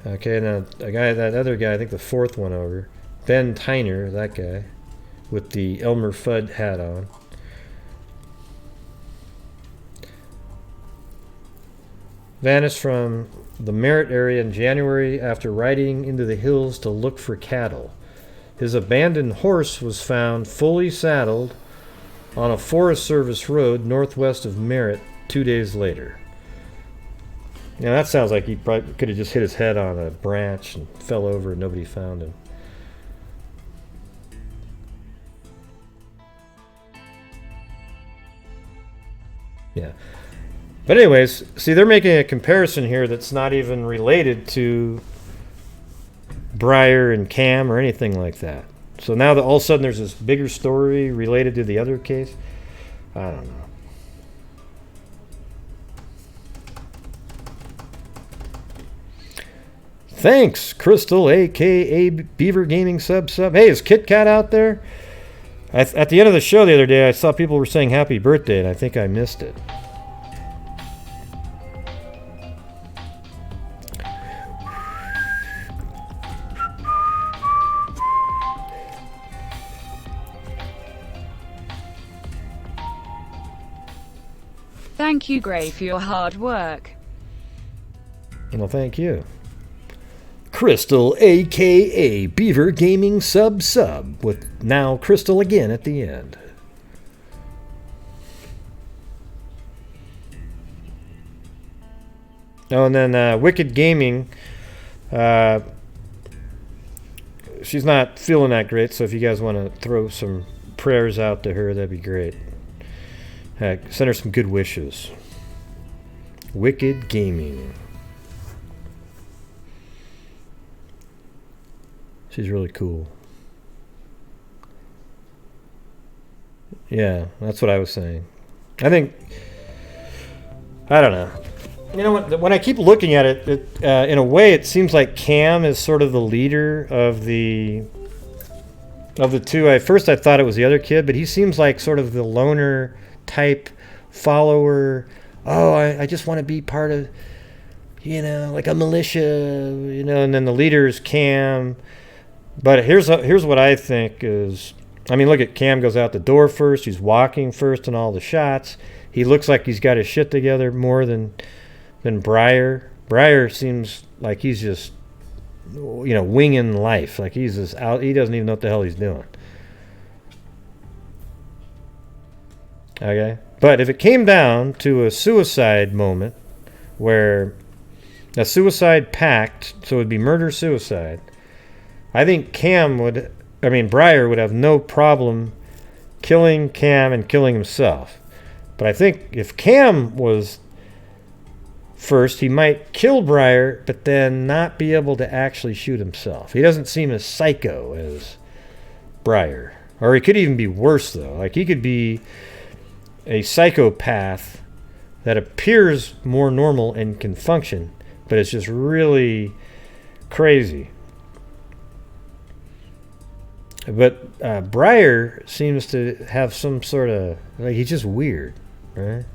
Okay, now that other guy, I think the fourth one over, Ben Tyner, that guy, with the Elmer Fudd hat on. Vanished from the Merritt area in January after riding into the hills to look for cattle. His abandoned horse was found fully saddled on a Forest Service road northwest of Merritt 2 days later. Now that sounds like he probably could have just hit his head on a branch and fell over and nobody found him. Yeah. But anyways, see, they're making a comparison here that's not even related to Breyer and Cam or anything like that. So now that all of a sudden there's this bigger story related to the other case, I don't know. Thanks, Crystal, a.k.a. Beaver Gaming sub. Hey, is Kit Kat out there? At the end of the show the other day, I saw people were saying happy birthday, and I think I missed it. Thank you, Gray, for your hard work. Well, thank you. Crystal, a.k.a. Beaver Gaming sub, with now Crystal again at the end. Oh, and then Wicked Gaming, she's not feeling that great, so if you guys want to throw some prayers out to her, that'd be great. Send her some good wishes. Wicked Gaming. She's really cool. Yeah, that's what I was saying. I think, I don't know. You know what? When I keep looking at it, in a way, it seems like Cam is sort of the leader of the two. At first, I thought it was the other kid, but he seems like sort of the loner type follower. Oh, I just want to be part of, like a militia, and then the leader is Cam. But here's what I think is, look at Cam goes out the door first. He's walking first in all the shots. He looks like he's got his shit together more than Breyer. Breyer seems like he's just, winging life. Like he's just out. He doesn't even know what the hell he's doing. Okay? But if it came down to a suicide moment where a suicide pact, so it would be murder-suicide, I think Breyer would have no problem killing Cam and killing himself. But I think if Cam was first, he might kill Breyer, but then not be able to actually shoot himself. He doesn't seem as psycho as Breyer. Or he could even be worse, though. Like, he could be a psychopath that appears more normal and can function, but it's just really crazy. But Breyer seems to have some sort of, he's just weird, right?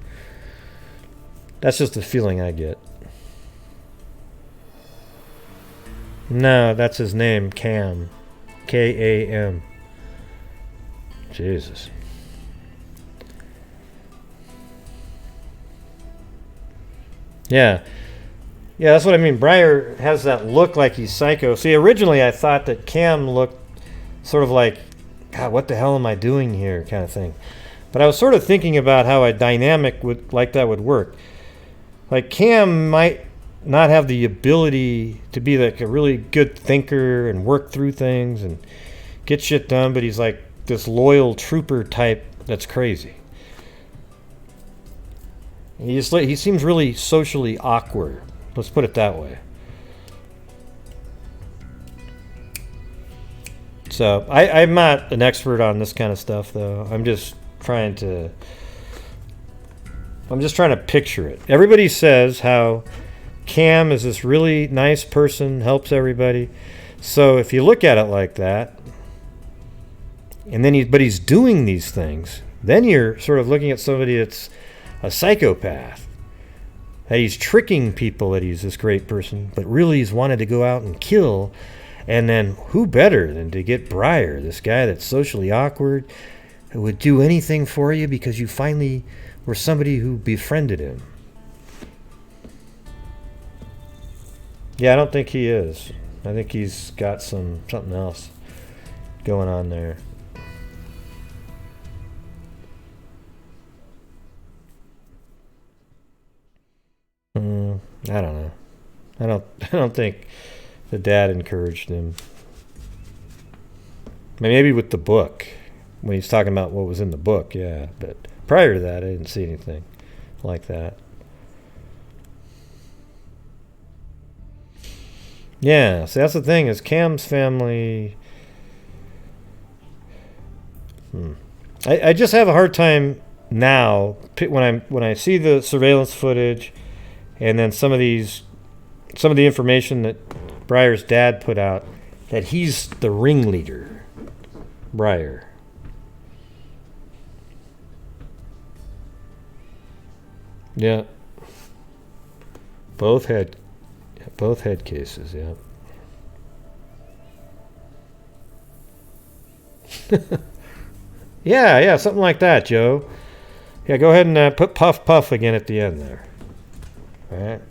That's just the feeling I get. No, that's his name, Cam. K-A-M. Jesus. Yeah. Yeah, that's what I mean. Breyer has that look like he's psycho. See, originally I thought that Cam looked sort of like, God, what the hell am I doing here kind of thing. But I was sort of thinking about how a dynamic like that would work. Like, Cam might not have the ability to be like a really good thinker and work through things and get shit done, but he's like this loyal trooper type that's crazy. He seems really socially awkward. Let's put it that way. So I'm not an expert on this kind of stuff, though. I'm just trying to picture it. Everybody says how Cam is this really nice person, helps everybody. So if you look at it like that, and then he's doing these things, then you're sort of looking at somebody that's a psychopath. That he's tricking people that he's this great person, but really he's wanted to go out and kill. And then who better than to get Briar, this guy that's socially awkward, who would do anything for you because you finally were somebody who befriended him. Yeah, I don't think he is. I think he's got something else going on there. I don't know. I don't think the dad encouraged him. Maybe with the book, when he's talking about what was in the book, yeah. But prior to that, I didn't see anything like that. Yeah, so that's the thing, is Cam's family... I just have a hard time now when I see the surveillance footage and then some of the information that Briar's dad put out, that he's the ringleader, Briar. Yeah. Both head cases, yeah. yeah, something like that, Joe. Yeah, go ahead and put puff puff again at the end there. All right.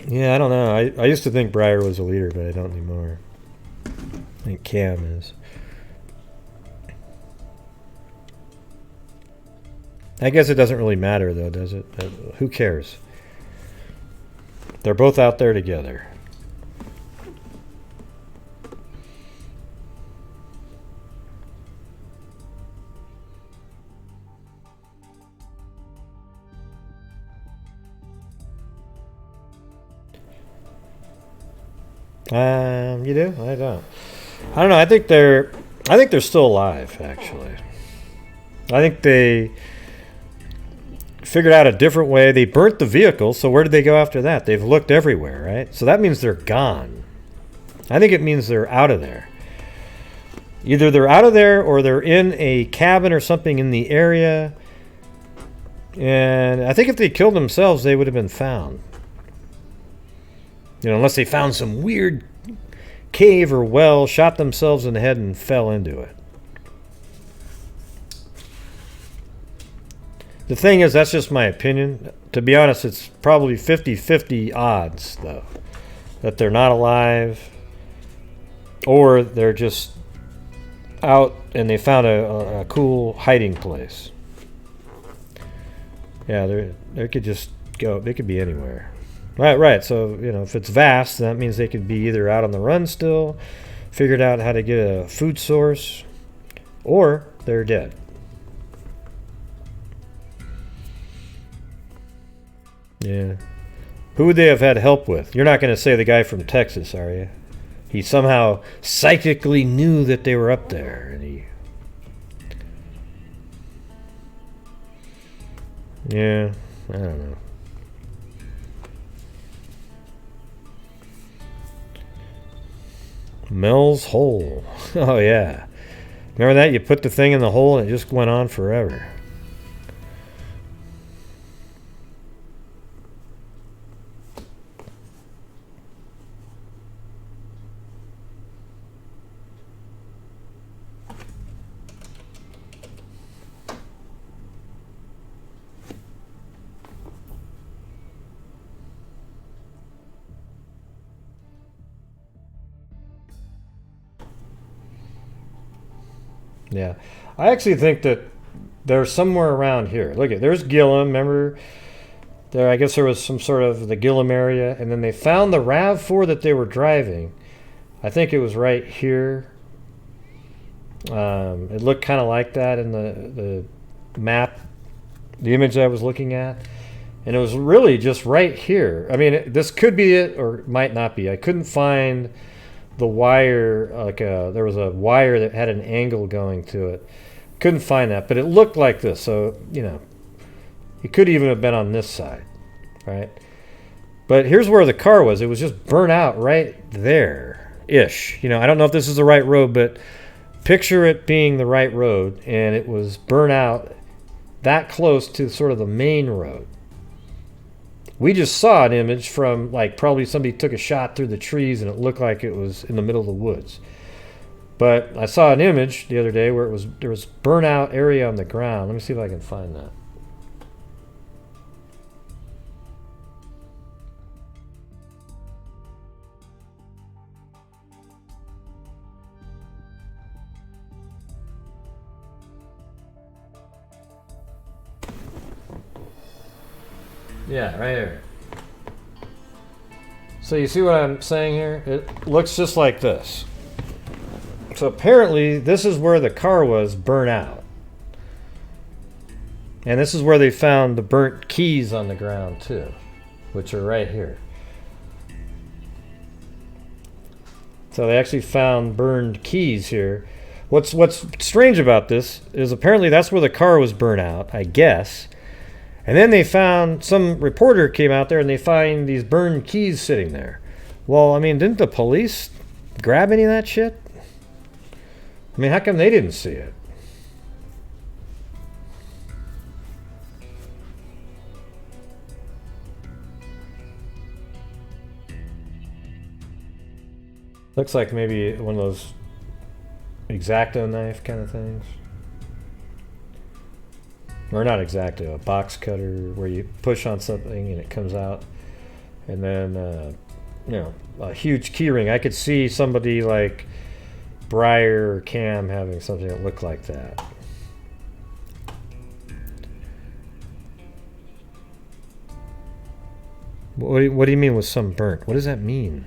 Yeah, I don't know. I used to think Briar was a leader, but I don't anymore. I think Cam is. I guess it doesn't really matter, though, does it? Who cares? They're both out there together. You do? I don't know. I think they're still alive, actually. I think they figured out a different way. They burnt the vehicle, so where did they go after that? They've looked everywhere, right? So that means they're gone. I think it means they're out of there. Either they're out of there or they're in a cabin or something in the area. And I think if they killed themselves, they would have been found. You know, unless they found some weird cave or well, shot themselves in the head and fell into it. The thing is, that's just my opinion. To be honest, it's probably 50-50 odds, though, that they're not alive or they're just out and they found a cool hiding place. Yeah, they could just go. They could be anywhere. Right. So, you know, if it's vast, that means they could be either out on the run still, figured out how to get a food source, or they're dead. Yeah. Who would they have had help with? You're not going to say the guy from Texas, are you? He somehow psychically knew that they were up there, and he... Yeah, I don't know. Mel's hole. Oh, yeah. Remember that? You put the thing in the hole and it just went on forever. Yeah, I actually think that they're somewhere around here. Look at, there's Gillum. Remember, there? I guess there was some sort of the Gillum area, and then they found the RAV4 that they were driving. I think it was right here. It looked kind of like that in the map, the image I was looking at, and it was really just right here. I mean, this could be it, or it might not be. I couldn't find the wire, like there was a wire that had an angle going to it. Couldn't find that, but it looked like this. So, it could even have been on this side, right? But here's where the car was. It was just burnt out right there-ish. I don't know if this is the right road, but picture it being the right road, and it was burnt out that close to sort of the main road. We just saw an image from, like, probably somebody took a shot through the trees and it looked like it was in the middle of the woods. But I saw an image the other day where there was burnt out area on the ground. Let me see if I can find that. Yeah, right here. So you see what I'm saying here? It looks just like this. So apparently this is where the car was burnt out. And this is where they found the burnt keys on the ground too, which are right here. So they actually found burned keys here. What's strange about this is apparently that's where the car was burnt out, I guess. And then they found, some reporter came out there and they find these burned keys sitting there. Well, I mean, didn't the police grab any of that shit? I mean, how come they didn't see it? Looks like maybe one of those X-Acto knife kind of things. Or not X-Acto, a box cutter where you push on something and it comes out. And then, a huge key ring. I could see somebody like Briar or Cam having something that looked like that. What do you mean with some burnt? What does that mean?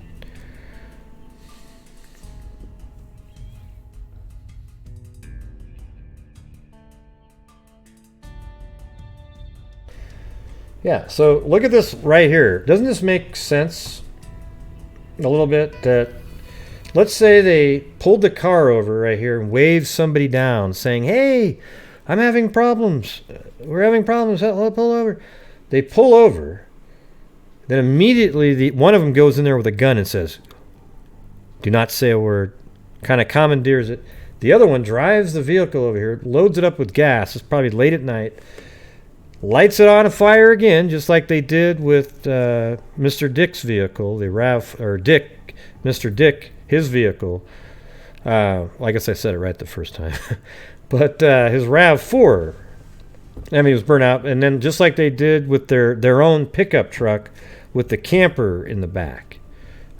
Yeah, so look at this right here. Doesn't this make sense a little bit? That let's say they pulled the car over right here and waved somebody down saying, hey, I'm having problems. We're having problems. I'll pull over. They pull over. Then immediately one of them goes in there with a gun and says, do not say a word. Kind of commandeers it. The other one drives the vehicle over here, loads it up with gas. It's probably late at night. Lights it on a fire again, just like they did with Mr. Dick's vehicle, Mr. Dick, his vehicle. I guess I said it right the first time. But his RAV4, it was burnt out. And then just like they did with their own pickup truck with the camper in the back.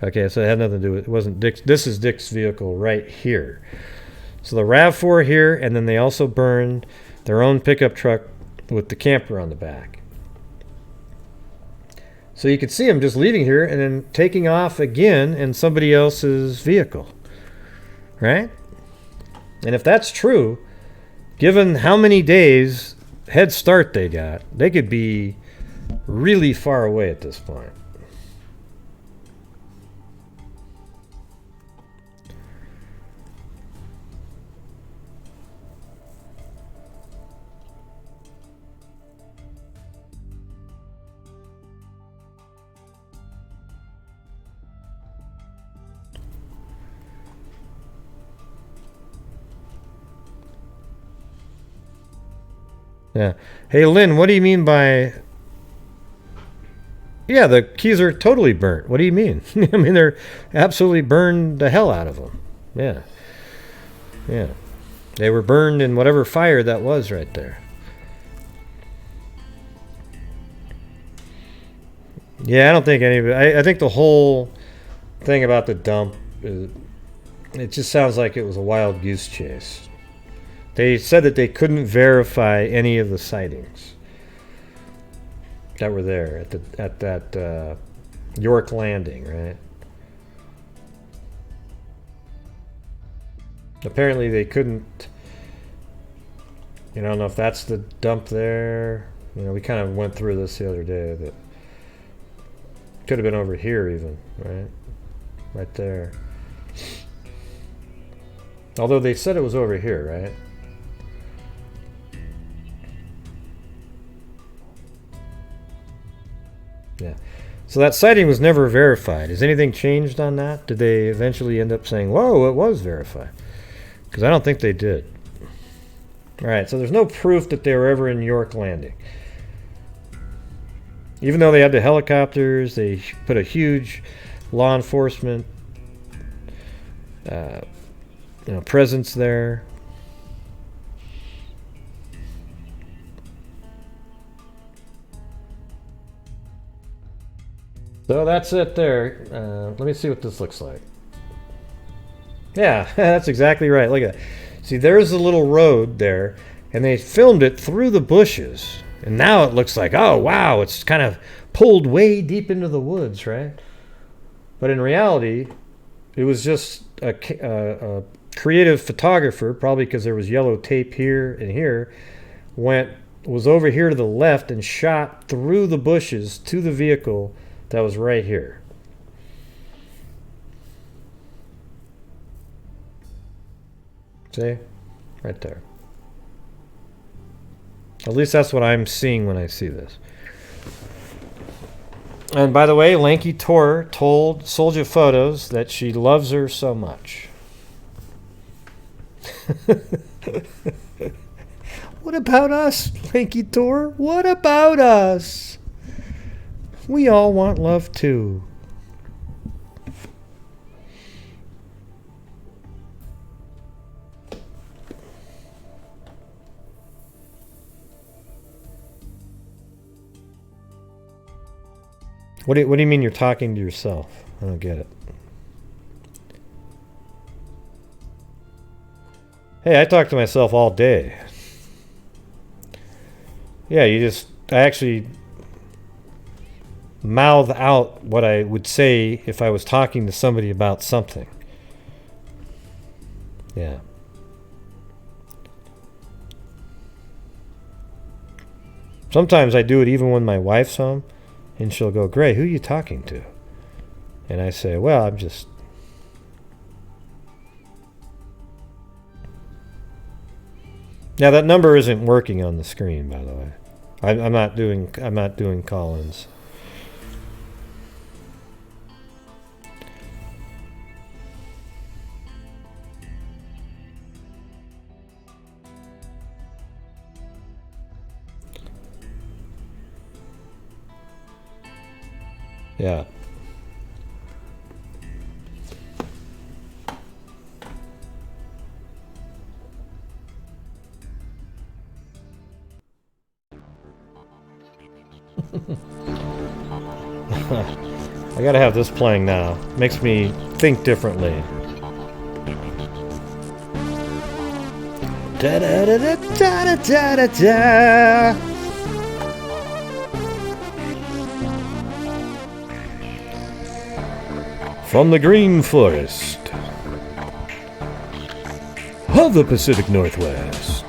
Okay, so it had nothing to do with it. Wasn't Dick's. This is Dick's vehicle right here. So the RAV4 here, and then they also burned their own pickup truck with the camper on the back. So you could see him just leaving here and then taking off again in somebody else's vehicle. Right? And if that's true, given how many days head start they got, they could be really far away at this point. Yeah. Hey, Lynn, what do you mean by... Yeah, the keys are totally burnt. What do you mean? I mean, they're absolutely burned the hell out of them. Yeah. Yeah. They were burned in whatever fire that was right there. Yeah, I don't think any of it... I think the whole thing about the dump, it just sounds like it was a wild goose chase. They said that they couldn't verify any of the sightings that were there at that York Landing, right? Apparently they couldn't. I don't know if that's the dump there. We kind of went through this the other day. That could have been over here even, right? Right there. Although they said it was over here, right? Yeah. So that sighting was never verified. Has anything changed on that? Did they eventually end up saying, whoa, it was verified? Because I don't think they did. All right, so there's no proof that they were ever in York Landing. Even though they had the helicopters, they put a huge law enforcement presence there. So that's it there. Let me see what this looks like. Yeah, that's exactly right. Look at that. See, there's a little road there, and they filmed it through the bushes. And now it looks like, oh, wow, it's kind of pulled way deep into the woods, right? But in reality, it was just a creative photographer, probably because there was yellow tape here and here, was over here to the left and shot through the bushes to the vehicle that was right here. See? Right there. At least that's what I'm seeing when I see this. And by the way, Lanky Tor told Soldier Photos that she loves her so much. What about us, Lanky Tor? What about us? We all want love too. What do you mean you're talking to yourself? I don't get it. Hey, I talk to myself all day. Yeah, I actually mouth out what I would say if I was talking to somebody about something. Yeah. Sometimes I do it even when my wife's home. And she'll go, Gray, who are you talking to? And I say, well, I'm just... Now that number isn't working on the screen, by the way. I'm not doing call-ins. Yeah. I gotta have this playing now. Makes me think differently. Da da da da da da da da. From the green forest of the Pacific Northwest.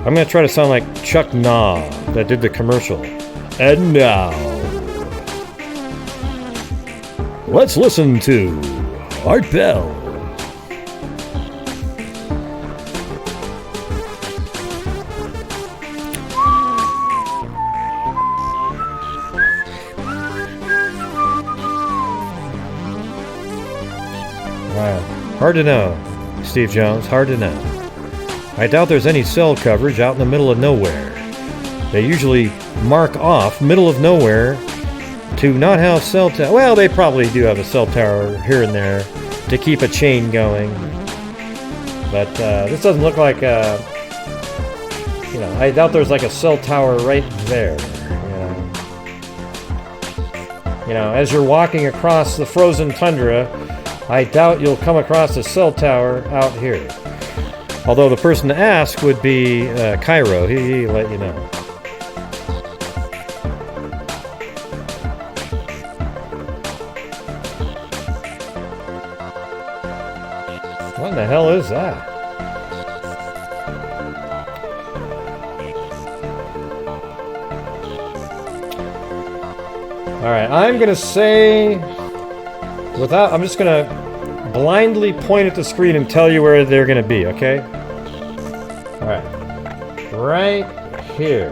I'm going to try to sound like Chuck Nah that did the commercial. And now, let's listen to Art Bell. Wow. Hard to know, Steve Jones, hard to know. I doubt there's any cell coverage out in the middle of nowhere. They usually mark off middle of nowhere to not have cell tower. Well, they probably do have a cell tower here and there to keep a chain going. But this doesn't look like I doubt there's like a cell tower right there. As you're walking across the frozen tundra, I doubt you'll come across a cell tower out here. Although the person to ask would be Cairo. He let you know. What in the hell is that? Alright, I'm gonna say, I'm just gonna blindly point at the screen and tell you where they're gonna be, okay? Alright. Right here.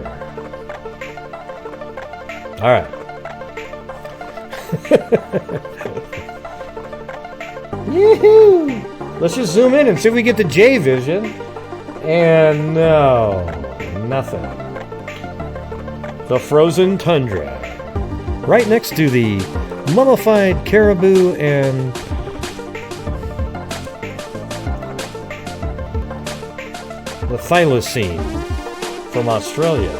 Alright. Yee-hoo! Let's just zoom in and see if we get the J vision. And no, nothing. The frozen tundra. Right next to the mummified caribou and the thylacine from Australia.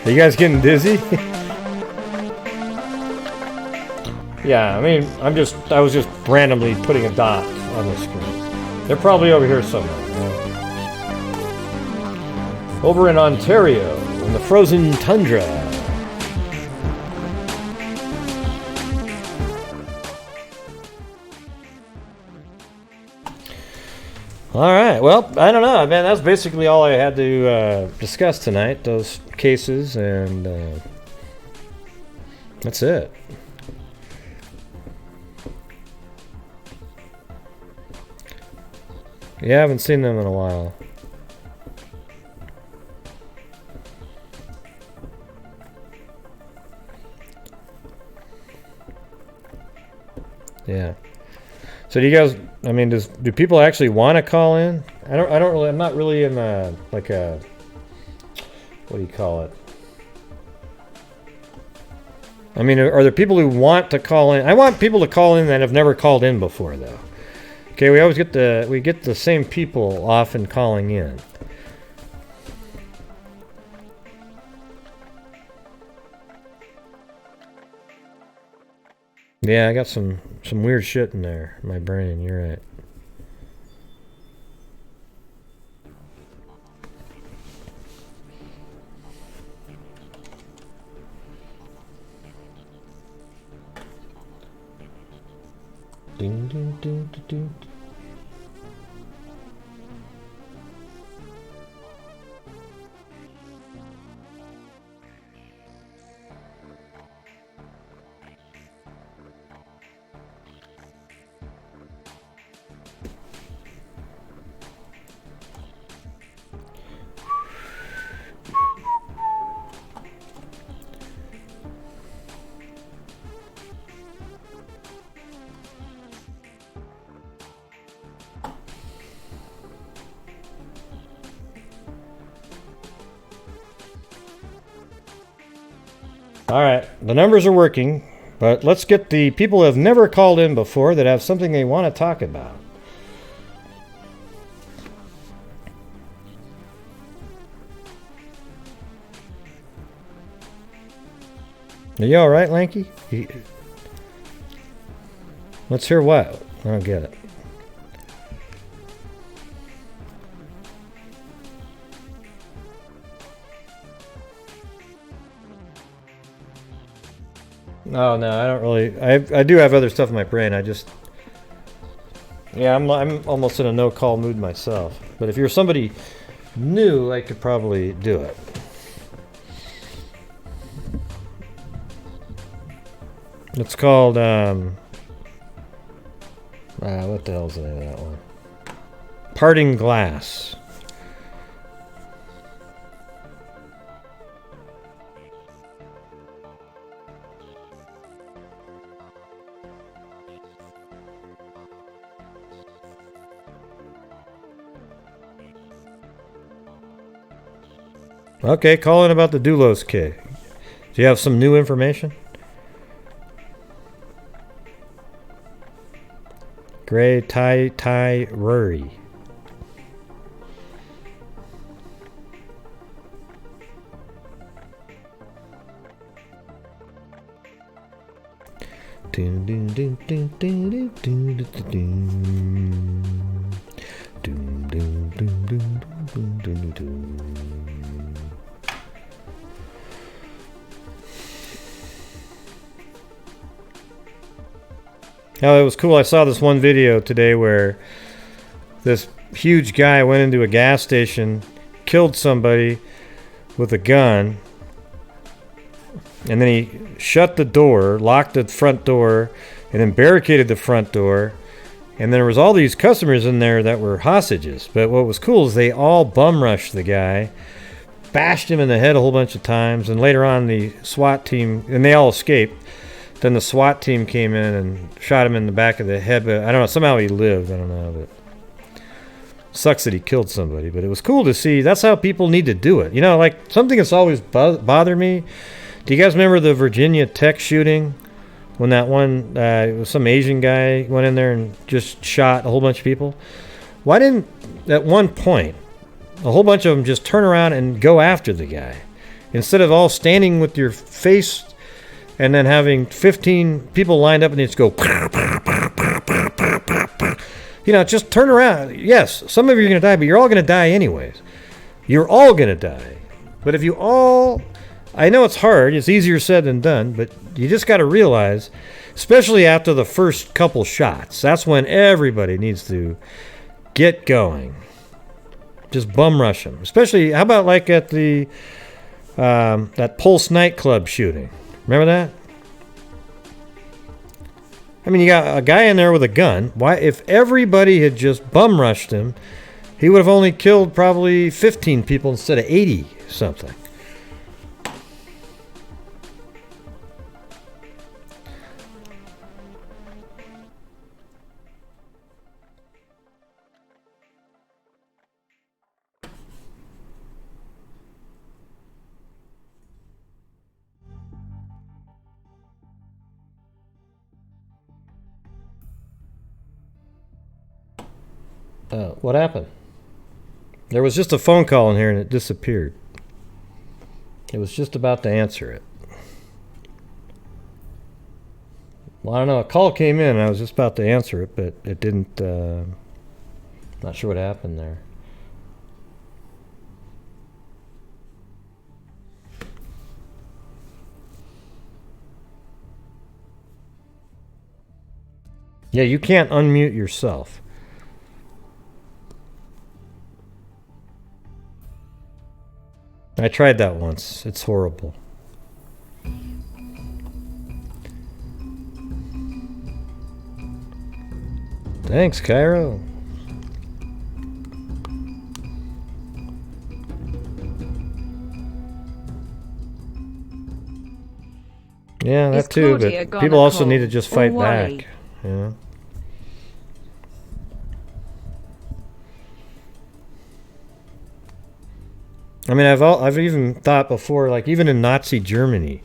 Are you guys getting dizzy? Yeah, I mean, I was just randomly putting a dot on the screen. They're probably over here somewhere. Right? Over in Ontario, in the frozen tundra. All right. Well, I don't know, man. That's basically all I had to discuss tonight. Those cases, and that's it. Yeah, I haven't seen them in a while. Yeah. So do you guys? I mean, do people actually want to call in? I don't really. I'm not really in like a. What do you call it? I mean, are there people who want to call in? I want people to call in that have never called in before, though. Okay, we always get the same people often calling in. Yeah, I got some weird shit in there in my brain. You're right. Ding, ding, ding, ding, ding. All right, the numbers are working, but let's get the people who have never called in before that have something they want to talk about. Are you all right, Lanky? Let's hear what? I don't get it. No, I don't really. I do have other stuff in my brain. I'm almost in a no-call mood myself. But if you're somebody new, I could probably do it. It's called what the hell's the name of that one? Parting Glass. Okay, call in about the Doulos case. Do you have some new information? Gray tie Rory. Oh, it was cool. I saw this one video today where this huge guy went into a gas station, killed somebody with a gun, and then he shut the door, locked the front door, and then barricaded the front door. And there was all these customers in there that were hostages. But what was cool is they all bum rushed the guy, bashed him in the head a whole bunch of times, and later on the SWAT team, and they all escaped. Then the SWAT team came in and shot him in the back of the head. But I don't know, somehow he lived. I don't know. But sucks that he killed somebody. But it was cool to see. That's how people need to do it. You know, like something that's always bothered me. Do you guys remember the Virginia Tech shooting? When that one, it was some Asian guy went in there and just shot a whole bunch of people. Why didn't, at one point, a whole bunch of them just turn around and go after the guy? Instead of all standing with your face and then having 15 people lined up and they just go, you know, just turn around. Yes, some of you are going to die, but you're all going to die anyways. You're all going to die. But if you all... I know it's hard. It's easier said than done, but you just got to realize, especially after the first couple shots, that's when everybody needs to get going. Just bum rush them. Especially, how about like at the that Pulse nightclub shooting? Remember that? I mean, you got a guy in there with a gun. Why? If everybody had just bum rushed him, he would have only killed probably 15 people instead of 80 something. What happened? There was just a phone call in here and it disappeared. It was just about to answer it. Well, I don't know. A call came in and I was just about to answer it, but it didn't. Not sure what happened there. Yeah, you can't unmute yourself. I tried that once. It's horrible. Thanks, Cairo. Yeah, that too, but people also need to just fight back. Yeah. I mean, I've even thought before, like even in Nazi Germany,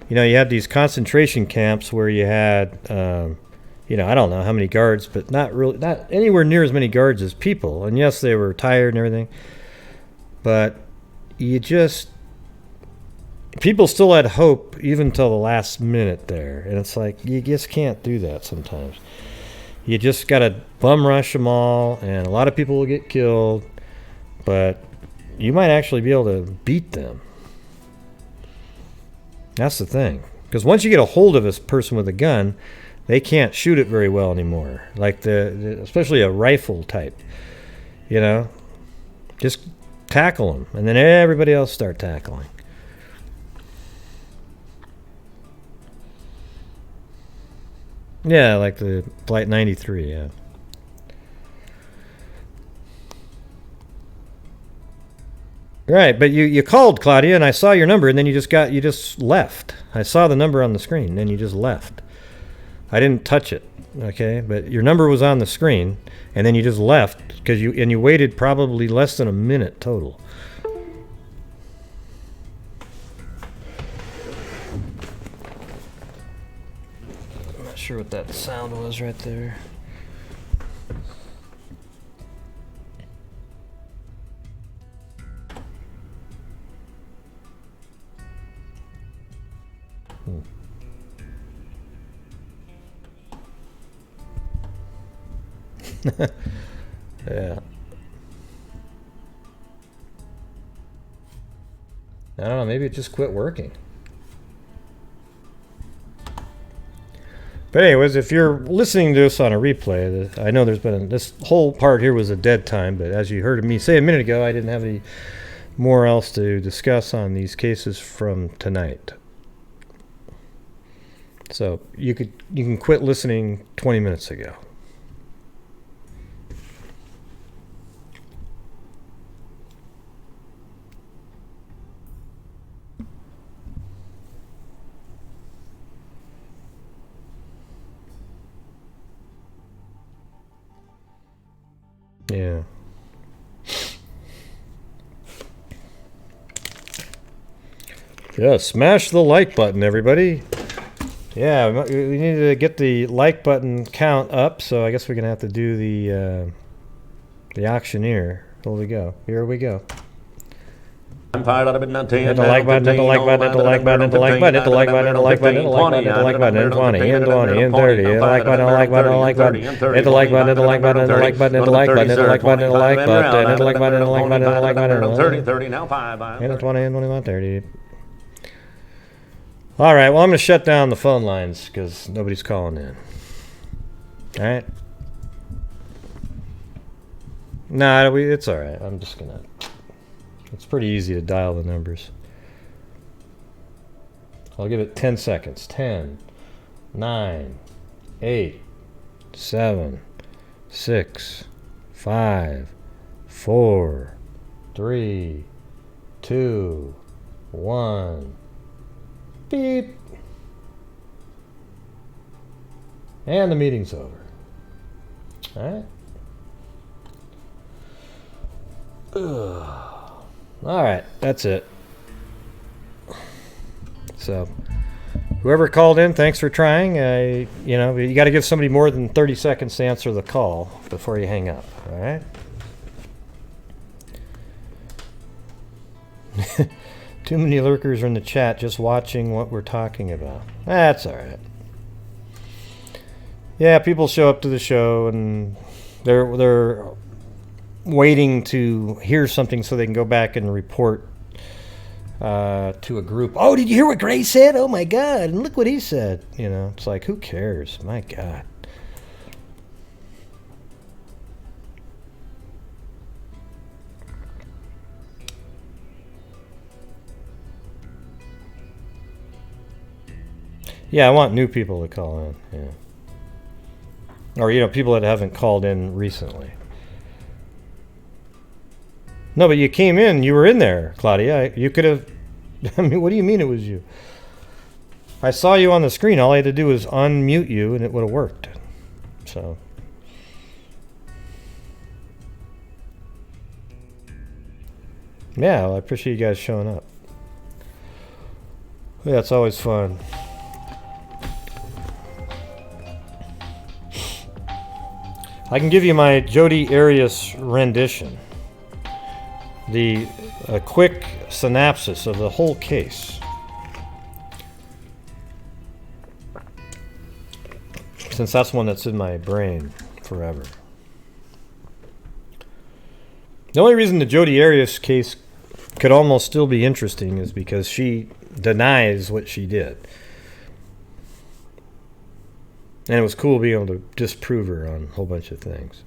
you know, you had these concentration camps where you had, you know, I don't know how many guards, but not anywhere near as many guards as people. And yes, they were tired and everything, but people still had hope even till the last minute there. And it's like, you just can't do that sometimes. You just got to bum rush them all, and a lot of people will get killed, but you might actually be able to beat them. That's the thing. Because once you get a hold of a person with a gun, they can't shoot it very well anymore. Like especially a rifle type. You know? Just tackle them. And then everybody else start tackling. Yeah, like the Flight 93, yeah. Right, but you called, Claudia, and I saw your number, and then you just left. I saw the number on the screen, and then you just left. I didn't touch it, okay? But your number was on the screen, and then you just left because you waited probably less than a minute total. I'm not sure what that sound was right there. Yeah. I don't know, maybe it just quit working. But anyways, if you're listening to this on a replay, I know there's been this whole part here was a dead time, but as you heard me say a minute ago, I didn't have any more else to discuss on these cases from tonight. So you can quit listening 20 minutes ago. Yeah. Yeah, smash the like button, everybody. Yeah, we need to get the like button count up, so I guess we're going to have to do the auctioneer. Here we go. Here we go. I'm tired of it. Hit the like button, hit the like button, hit the like button, hit the like button, hit the like button, hit the like button, hit the like button, hit the like button, hit 20, and 20, and 30, hit the like button, like button, like button, hit the like button, hit the like button, hit the like button, hit the like button, hit the like button, hit the like button, hit the like button, hit the like button, hit the like button, 30, 30, now 5. and 20, and 21, 30. All right, well, I'm going to shut down the phone lines because nobody's calling in. All right? Nah, it's all right. I'm just going to... It's pretty easy to dial the numbers. I'll give it 10 seconds. 10, 9, 8, 7, 6, 5, 4, 3, 2, 1. Beep. And the meeting's over. All right? Ugh. All right, that's it. So, whoever called in, thanks for trying. You got to give somebody more than 30 seconds to answer the call before you hang up. All right. Too many lurkers are in the chat just watching what we're talking about. That's all right. Yeah, people show up to the show and they're waiting to hear something so they can go back and report to a group. Oh, did you hear what Gray said? Oh my God! And look what he said. It's like, who cares? My God. Yeah, I want new people to call in. Yeah. Or people that haven't called in recently. No, but you came in. You were in there, Claudia. You could have... I mean, what do you mean it was you? I saw you on the screen. All I had to do was unmute you, and it would have worked. So... Yeah, well, I appreciate you guys showing up. Yeah, it's always fun. I can give you my Jodi Arias rendition. A quick synopsis of the whole case. Since that's one that's in my brain forever. The only reason the Jodi Arias case could almost still be interesting is because she denies what she did. And it was cool being able to disprove her on a whole bunch of things.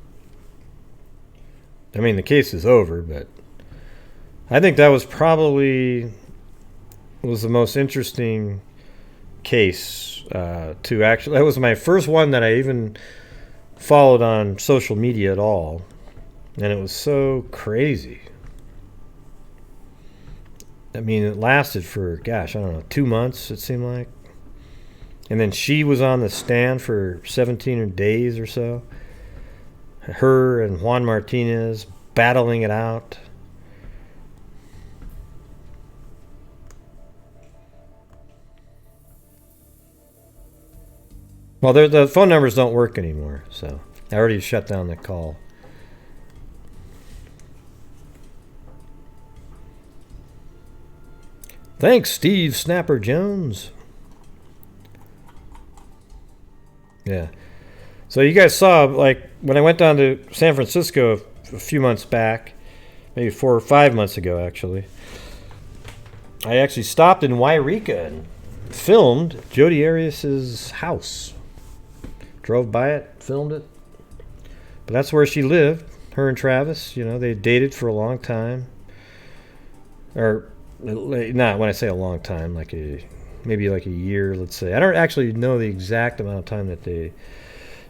I mean, the case is over, but I think that was the most interesting case to actually... That was my first one that I even followed on social media at all. And it was so crazy. I mean, it lasted for, gosh, I don't know, 2 months, it seemed like. And then she was on the stand for 17 days or so. Her and Juan Martinez battling it out. Well, the phone numbers don't work anymore, so I already shut down the call. Thanks, Steve Snapper Jones. Yeah. So you guys saw, like, when I went down to San Francisco a few months back, maybe 4 or 5 months ago, actually, I actually stopped in Yreka and filmed Jodi Arias's house. Drove by it, filmed it. But that's where she lived, her and Travis. You know, they dated for a long time. Or, not when I say a long time, maybe like a year, let's say. I don't actually know the exact amount of time that they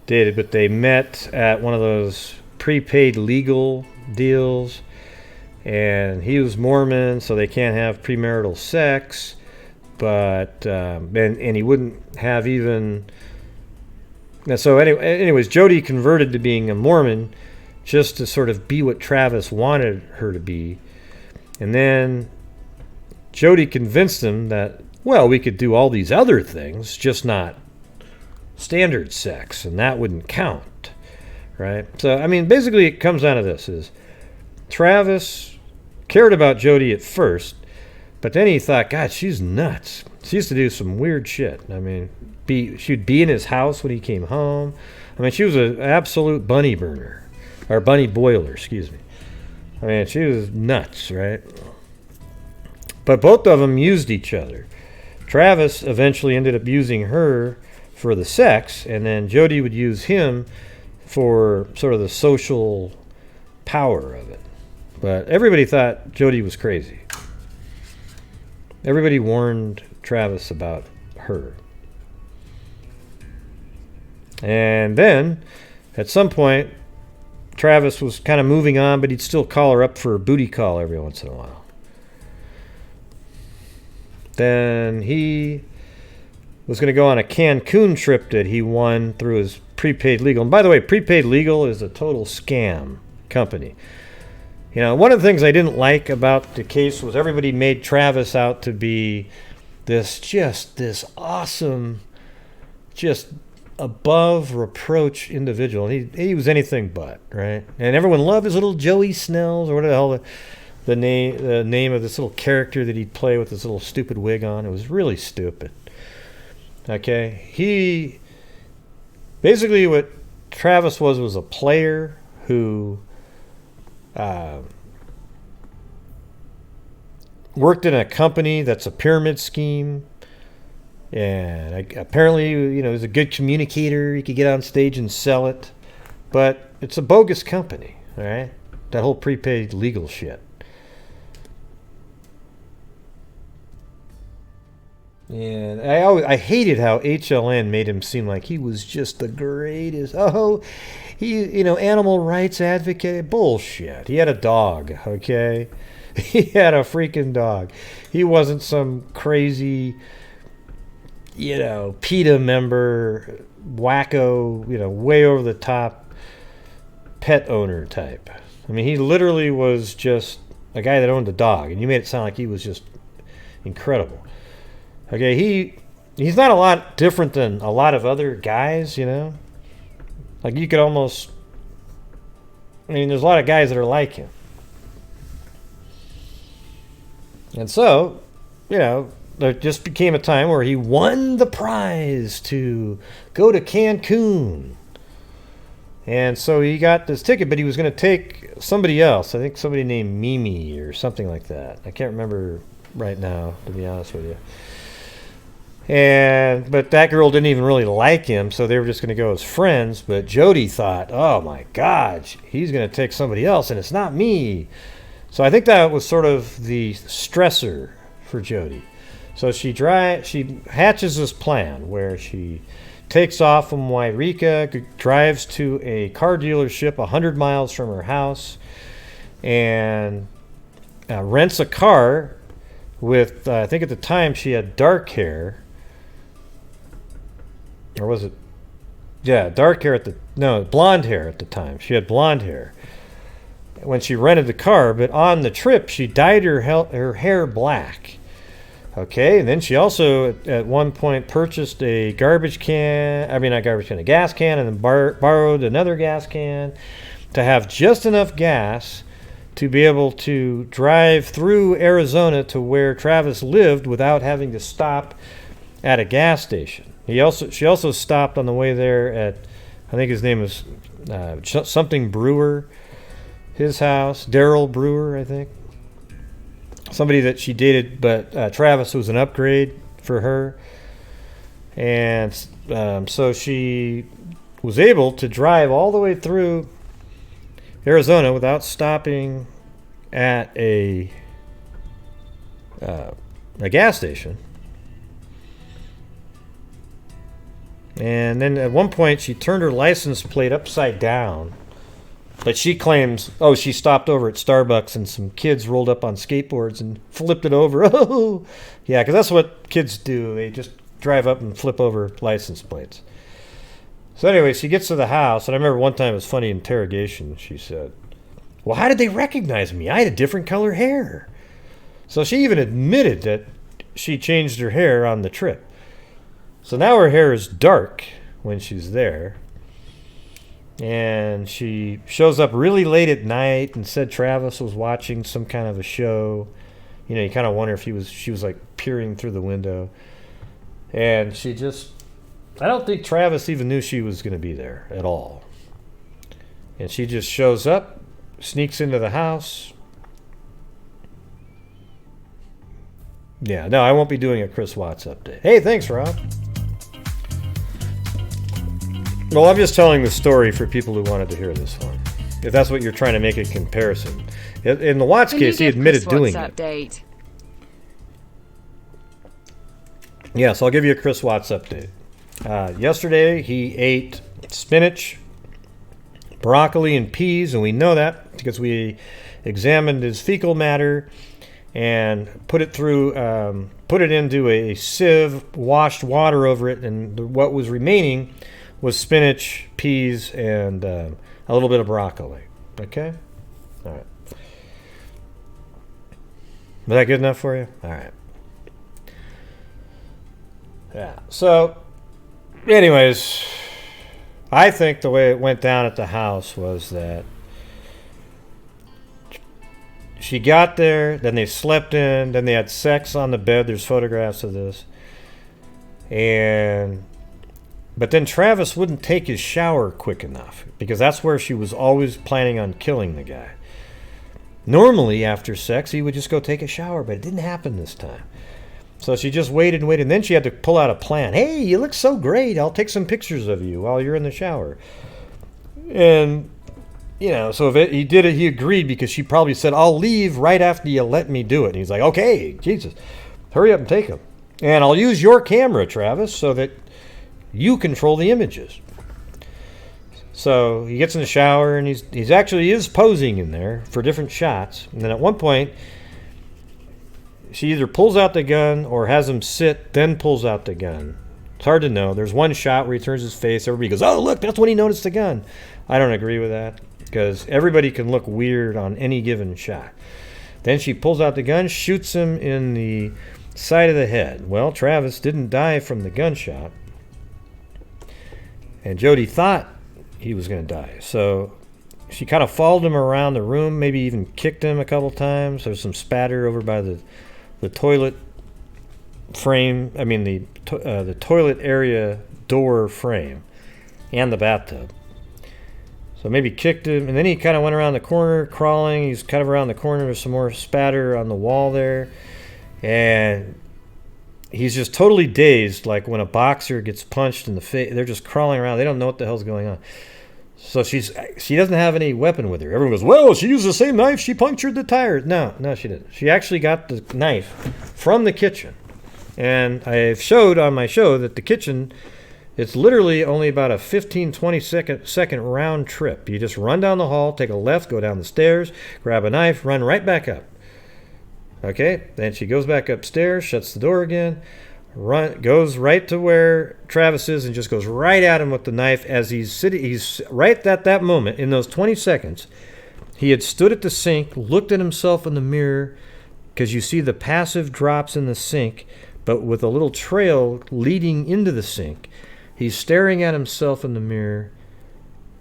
dated, but they met at one of those prepaid legal deals. And he was Mormon, so they can't have premarital sex. But, and he wouldn't have even... So anyways, Jodi converted to being a Mormon just to sort of be what Travis wanted her to be. And then Jodi convinced him that, well, we could do all these other things, just not standard sex, and that wouldn't count, right? So, I mean, basically it comes down to this, is Travis cared about Jodi at first, but then he thought, God, she's nuts. She used to do some weird shit. I mean, she'd be in his house when he came home. I mean, she was an absolute bunny burner, or bunny boiler, excuse me. I mean, she was nuts, right? But both of them used each other. Travis eventually ended up using her for the sex, and then Jodi would use him for sort of the social power of it. But everybody thought Jodi was crazy. Everybody warned Travis about her. And then, at some point, Travis was kind of moving on, but he'd still call her up for a booty call every once in a while. Then he was going to go on a Cancun trip that he won through his prepaid legal. And by the way, prepaid legal is a total scam company. You know, one of the things I didn't like about the case was everybody made Travis out to be this awesome, just above reproach individual. He was anything but, right? And everyone loved his little Joey Snells, or whatever the hell the name of this little character that he'd play with this little stupid wig on. It was really stupid. Okay? He basically, what Travis was a player who worked in a company that's a pyramid scheme. And apparently, you know, he's a good communicator. He could get on stage and sell it. But it's a bogus company, all right? That whole prepaid legal shit. And I hated how HLN made him seem like he was just the greatest. Oh, he, you know, animal rights advocate. Bullshit. He had a dog, okay? He had a freaking dog. He wasn't some crazy, you know, PETA member, wacko, you know, way over the top pet owner type. I mean, he literally was just a guy that owned a dog, and you made it sound like he was just incredible. Okay, he's not a lot different than a lot of other guys, you know. Like, you could almost, I mean, there's a lot of guys that are like him. And so, you know, there just became a time where he won the prize to go to Cancun. And so he got this ticket, but he was going to take somebody else. I think somebody named Mimi or something like that. I can't remember right now, to be honest with you. But that girl didn't even really like him, so they were just going to go as friends. But Jodi thought, oh my God, he's going to take somebody else, and it's not me. So I think that was sort of the stressor for Jodi. So she hatches this plan where she takes off from Yreka, drives to a car dealership 100 miles from her house, and rents a car with, I think at the time she had dark hair. Or was it? Yeah, dark hair blonde hair at the time. She had blonde hair when she rented the car, but on the trip she dyed her hair black. Okay, and then she also at one point purchased a gas can, and then borrowed another gas can to have just enough gas to be able to drive through Arizona to where Travis lived without having to stop at a gas station. She also stopped on the way there at I think his name was something Brewer. His house, Daryl Brewer, I think. Somebody that she dated, but Travis was an upgrade for her. And so she was able to drive all the way through Arizona without stopping at a gas station. And then at one point she turned her license plate upside down. But she claims, she stopped over at Starbucks and some kids rolled up on skateboards and flipped it over. Oh, yeah, because that's what kids do. They just drive up and flip over license plates. So anyway, she gets to the house, and I remember one time it was funny interrogation. She said, well, how did they recognize me? I had a different color hair. So she even admitted that she changed her hair on the trip. So now her hair is dark when she's there. And she shows up really late at night and said Travis was watching some kind of a show. You know, you kind of wonder if she was like peering through the window. And I don't think Travis even knew she was going to be there at all. And she just shows up, sneaks into the house. Yeah, no, I won't be doing a Chris Watts update. Hey, thanks, Rob. Well, I'm just telling the story for people who wanted to hear this one. If that's what you're trying to make a comparison. In the Watts case, he admitted doing it. Update? Yes, I'll give you a Chris Watts update. Yesterday, he ate spinach, broccoli, and peas, and we know that because we examined his fecal matter and put it into a sieve, washed water over it, and what was remaining was spinach, peas, and a little bit of broccoli. Okay? All right. Was that good enough for you? All right. Yeah. So, anyways, I think the way it went down at the house was that she got there, then they slept in, then they had sex on the bed. There's photographs of this. But then Travis wouldn't take his shower quick enough because that's where she was always planning on killing the guy. Normally, after sex, he would just go take a shower, but it didn't happen this time. So she just waited and waited, and then she had to pull out a plan. Hey, you look so great. I'll take some pictures of you while you're in the shower. And, so if he did it, he agreed because she probably said, I'll leave right after you let me do it. And he's like, okay, Jesus, hurry up and take them. And I'll use your camera, Travis, so that you control the images. So he gets in the shower and he's actually posing in there for different shots. And then at one point, she either pulls out the gun or has him sit, then pulls out the gun. It's hard to know. There's one shot where he turns his face. Everybody goes, oh, look, that's when he noticed the gun. I don't agree with that because everybody can look weird on any given shot. Then she pulls out the gun, shoots him in the side of the head. Well, Travis didn't die from the gunshot. And Jody thought he was going to die. So she kind of followed him around the room, maybe even kicked him a couple times. There's some spatter over by the toilet frame. I mean, the toilet area door frame and the bathtub. So maybe kicked him. And then he kind of went around the corner, crawling. He's kind of around the corner. There's some more spatter on the wall there. And he's just totally dazed, like when a boxer gets punched in the face. They're just crawling around. They don't know what the hell's going on. So she doesn't have any weapon with her. Everyone goes, well, she used the same knife. She punctured the tires. No, she didn't. She actually got the knife from the kitchen. And I've showed on my show that the kitchen, it's literally only about a 15, 20 second round trip. You just run down the hall, take a left, go down the stairs, grab a knife, run right back up. Okay, then she goes back upstairs, shuts the door again, goes right to where Travis is and just goes right at him with the knife as he's sitting. He's right at that moment, in those 20 seconds, he had stood at the sink, looked at himself in the mirror, because you see the passive drops in the sink, but with a little trail leading into the sink. He's staring at himself in the mirror,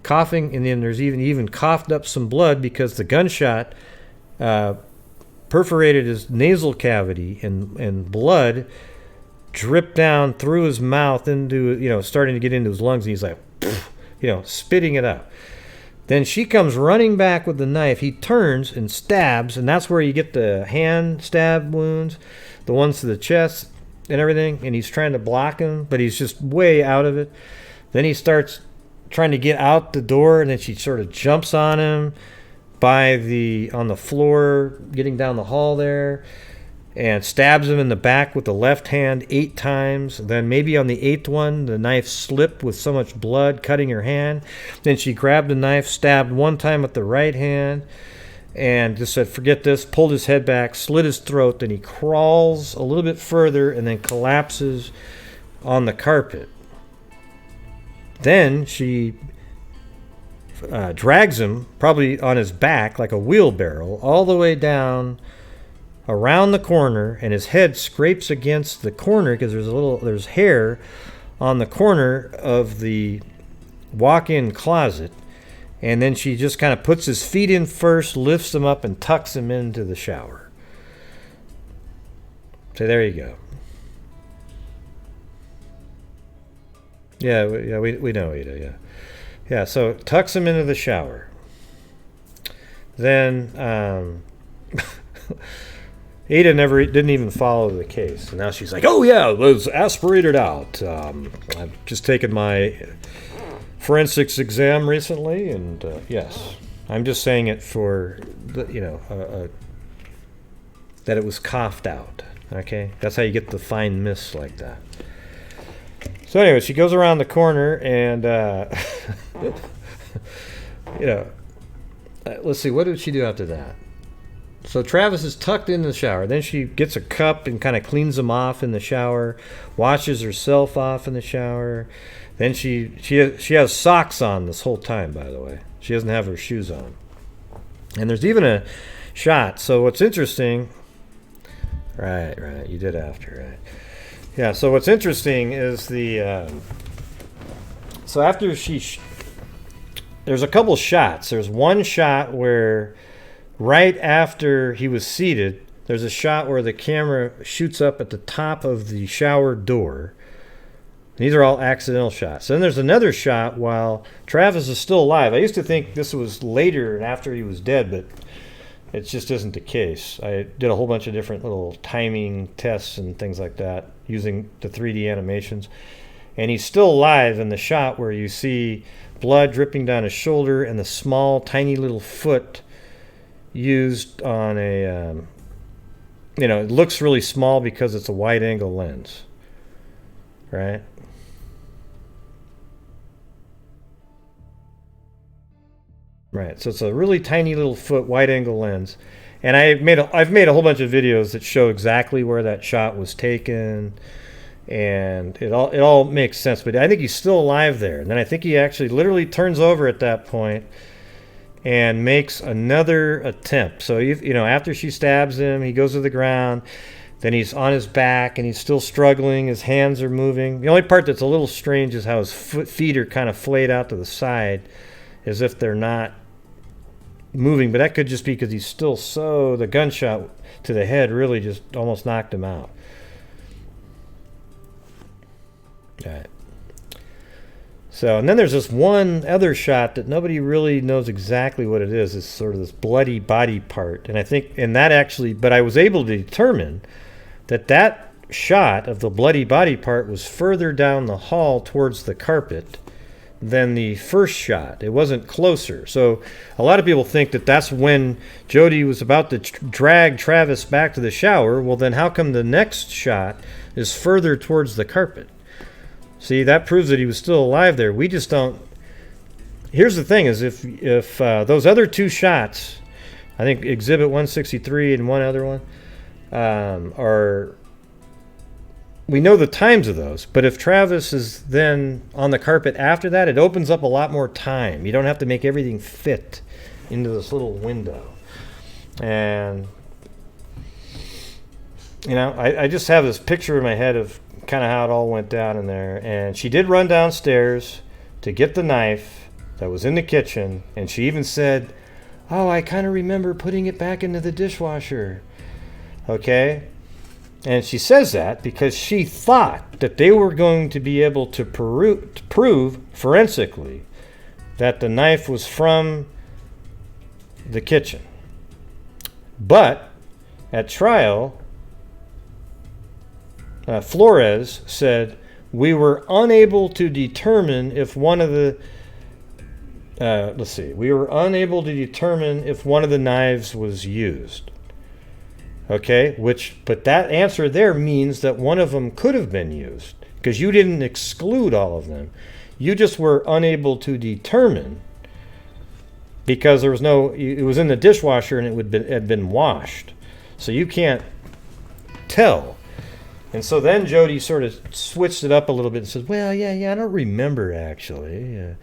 coughing, and then there's even coughed up some blood because the gunshot perforated his nasal cavity, and blood dripped down through his mouth into, starting to get into his lungs. And he's like, spitting it out. Then she comes running back with the knife. He turns and stabs, and that's where you get the hand stab wounds, the ones to the chest and everything, and he's trying to block him, but he's just way out of it. Then he starts trying to get out the door, and then she sort of jumps on him on the floor, getting down the hall there, and stabs him in the back with the left hand 8 times. Then maybe on the 8th one, the knife slipped with so much blood, cutting her hand. Then she grabbed the knife, stabbed 1 time with the right hand, and just said, forget this, pulled his head back, slit his throat. Then he crawls a little bit further and then collapses on the carpet. Then she drags him, probably on his back like a wheelbarrow, all the way down around the corner, and his head scrapes against the corner because there's hair on the corner of the walk-in closet. And then she just kind of puts his feet in first, lifts him up, and tucks him into the shower. So there you go. Yeah, we know Ada, yeah. Yeah, so tucks him into the shower. Then Ada didn't even follow the case. And now she's like, oh yeah, it was aspirated out. I've just taken my forensics exam recently, and yes, I'm just saying it for, that it was coughed out. Okay? That's how you get the fine mist like that. So anyway, she goes around the corner and, let's see, what did she do after that? So Travis is tucked in the shower. Then she gets a cup and kind of cleans him off in the shower, washes herself off in the shower. Then she has socks on this whole time, by the way. She doesn't have her shoes on. And there's even a shot. So what's interesting... Right, you did after, right. Yeah, so what's interesting is so after there's a couple shots. There's one shot where right after he was seated, there's a shot where the camera shoots up at the top of the shower door. These are all accidental shots. Then there's another shot while Travis is still alive. I used to think this was later and after he was dead, but it just isn't the case. I did a whole bunch of different little timing tests and things like that using the 3D animations. And he's still alive in the shot where you see blood dripping down his shoulder and the small, tiny little foot used on a, it looks really small because it's a wide-angle lens, right? Right, so it's a really tiny little foot, wide-angle lens. And I've made a whole bunch of videos that show exactly where that shot was taken, and it all makes sense. But I think he's still alive there. And then I think he actually literally turns over at that point and makes another attempt. So after she stabs him, he goes to the ground. Then he's on his back and he's still struggling. His hands are moving. The only part that's a little strange is how his feet are kind of flayed out to the side, as if they're not moving, but that could just be because he's still the gunshot to the head really just almost knocked him out. All right. So, and then there's this one other shot that nobody really knows exactly what it is. It's sort of this bloody body part. And I think, but I was able to determine that shot of the bloody body part was further down the hall towards the carpet than the first shot. It wasn't closer. So a lot of people think that that's when Jody was about to drag Travis back to the shower. Well, then how come the next shot is further towards the carpet? See, that proves that he was still alive there. We just don't... Here's the thing, is if those other 2 shots, I think Exhibit 163 and one other one, are... We know the times of those, but if Travis is then on the carpet after that, it opens up a lot more time. You don't have to make everything fit into this little window. And, I just have this picture in my head of kind of how it all went down in there. And she did run downstairs to get the knife that was in the kitchen, and she even said, oh, I kind of remember putting it back into the dishwasher. Okay? And she says that because she thought that they were going to be able to prove forensically that the knife was from the kitchen. But at trial, Flores said, we were unable to determine if one of the we were unable to determine if one of the knives was used. Okay, but that answer there means that one of them could have been used, because you didn't exclude all of them. You just were unable to determine, because there was it was in the dishwasher and had been washed. So you can't tell. And so then Jody sort of switched it up a little bit and said, well, yeah, I don't remember actually.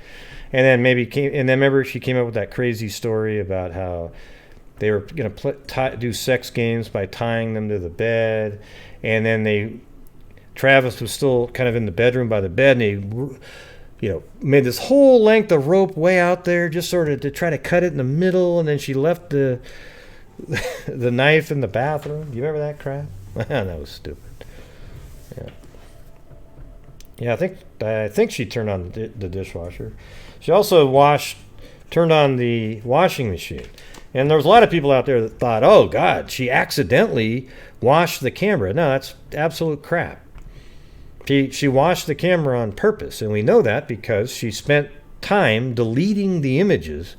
And then remember she came up with that crazy story about how they were going to do sex games by tying them to the bed. And then Travis was still kind of in the bedroom by the bed, and they, made this whole length of rope way out there just sort of to try to cut it in the middle. And then she left the knife in the bathroom. You remember that crap? That was stupid. Yeah, I think she turned on the dishwasher. She also turned on the washing machine. And there was a lot of people out there that thought, oh, God, she accidentally washed the camera. No, that's absolute crap. She washed the camera on purpose, and we know that because she spent time deleting the images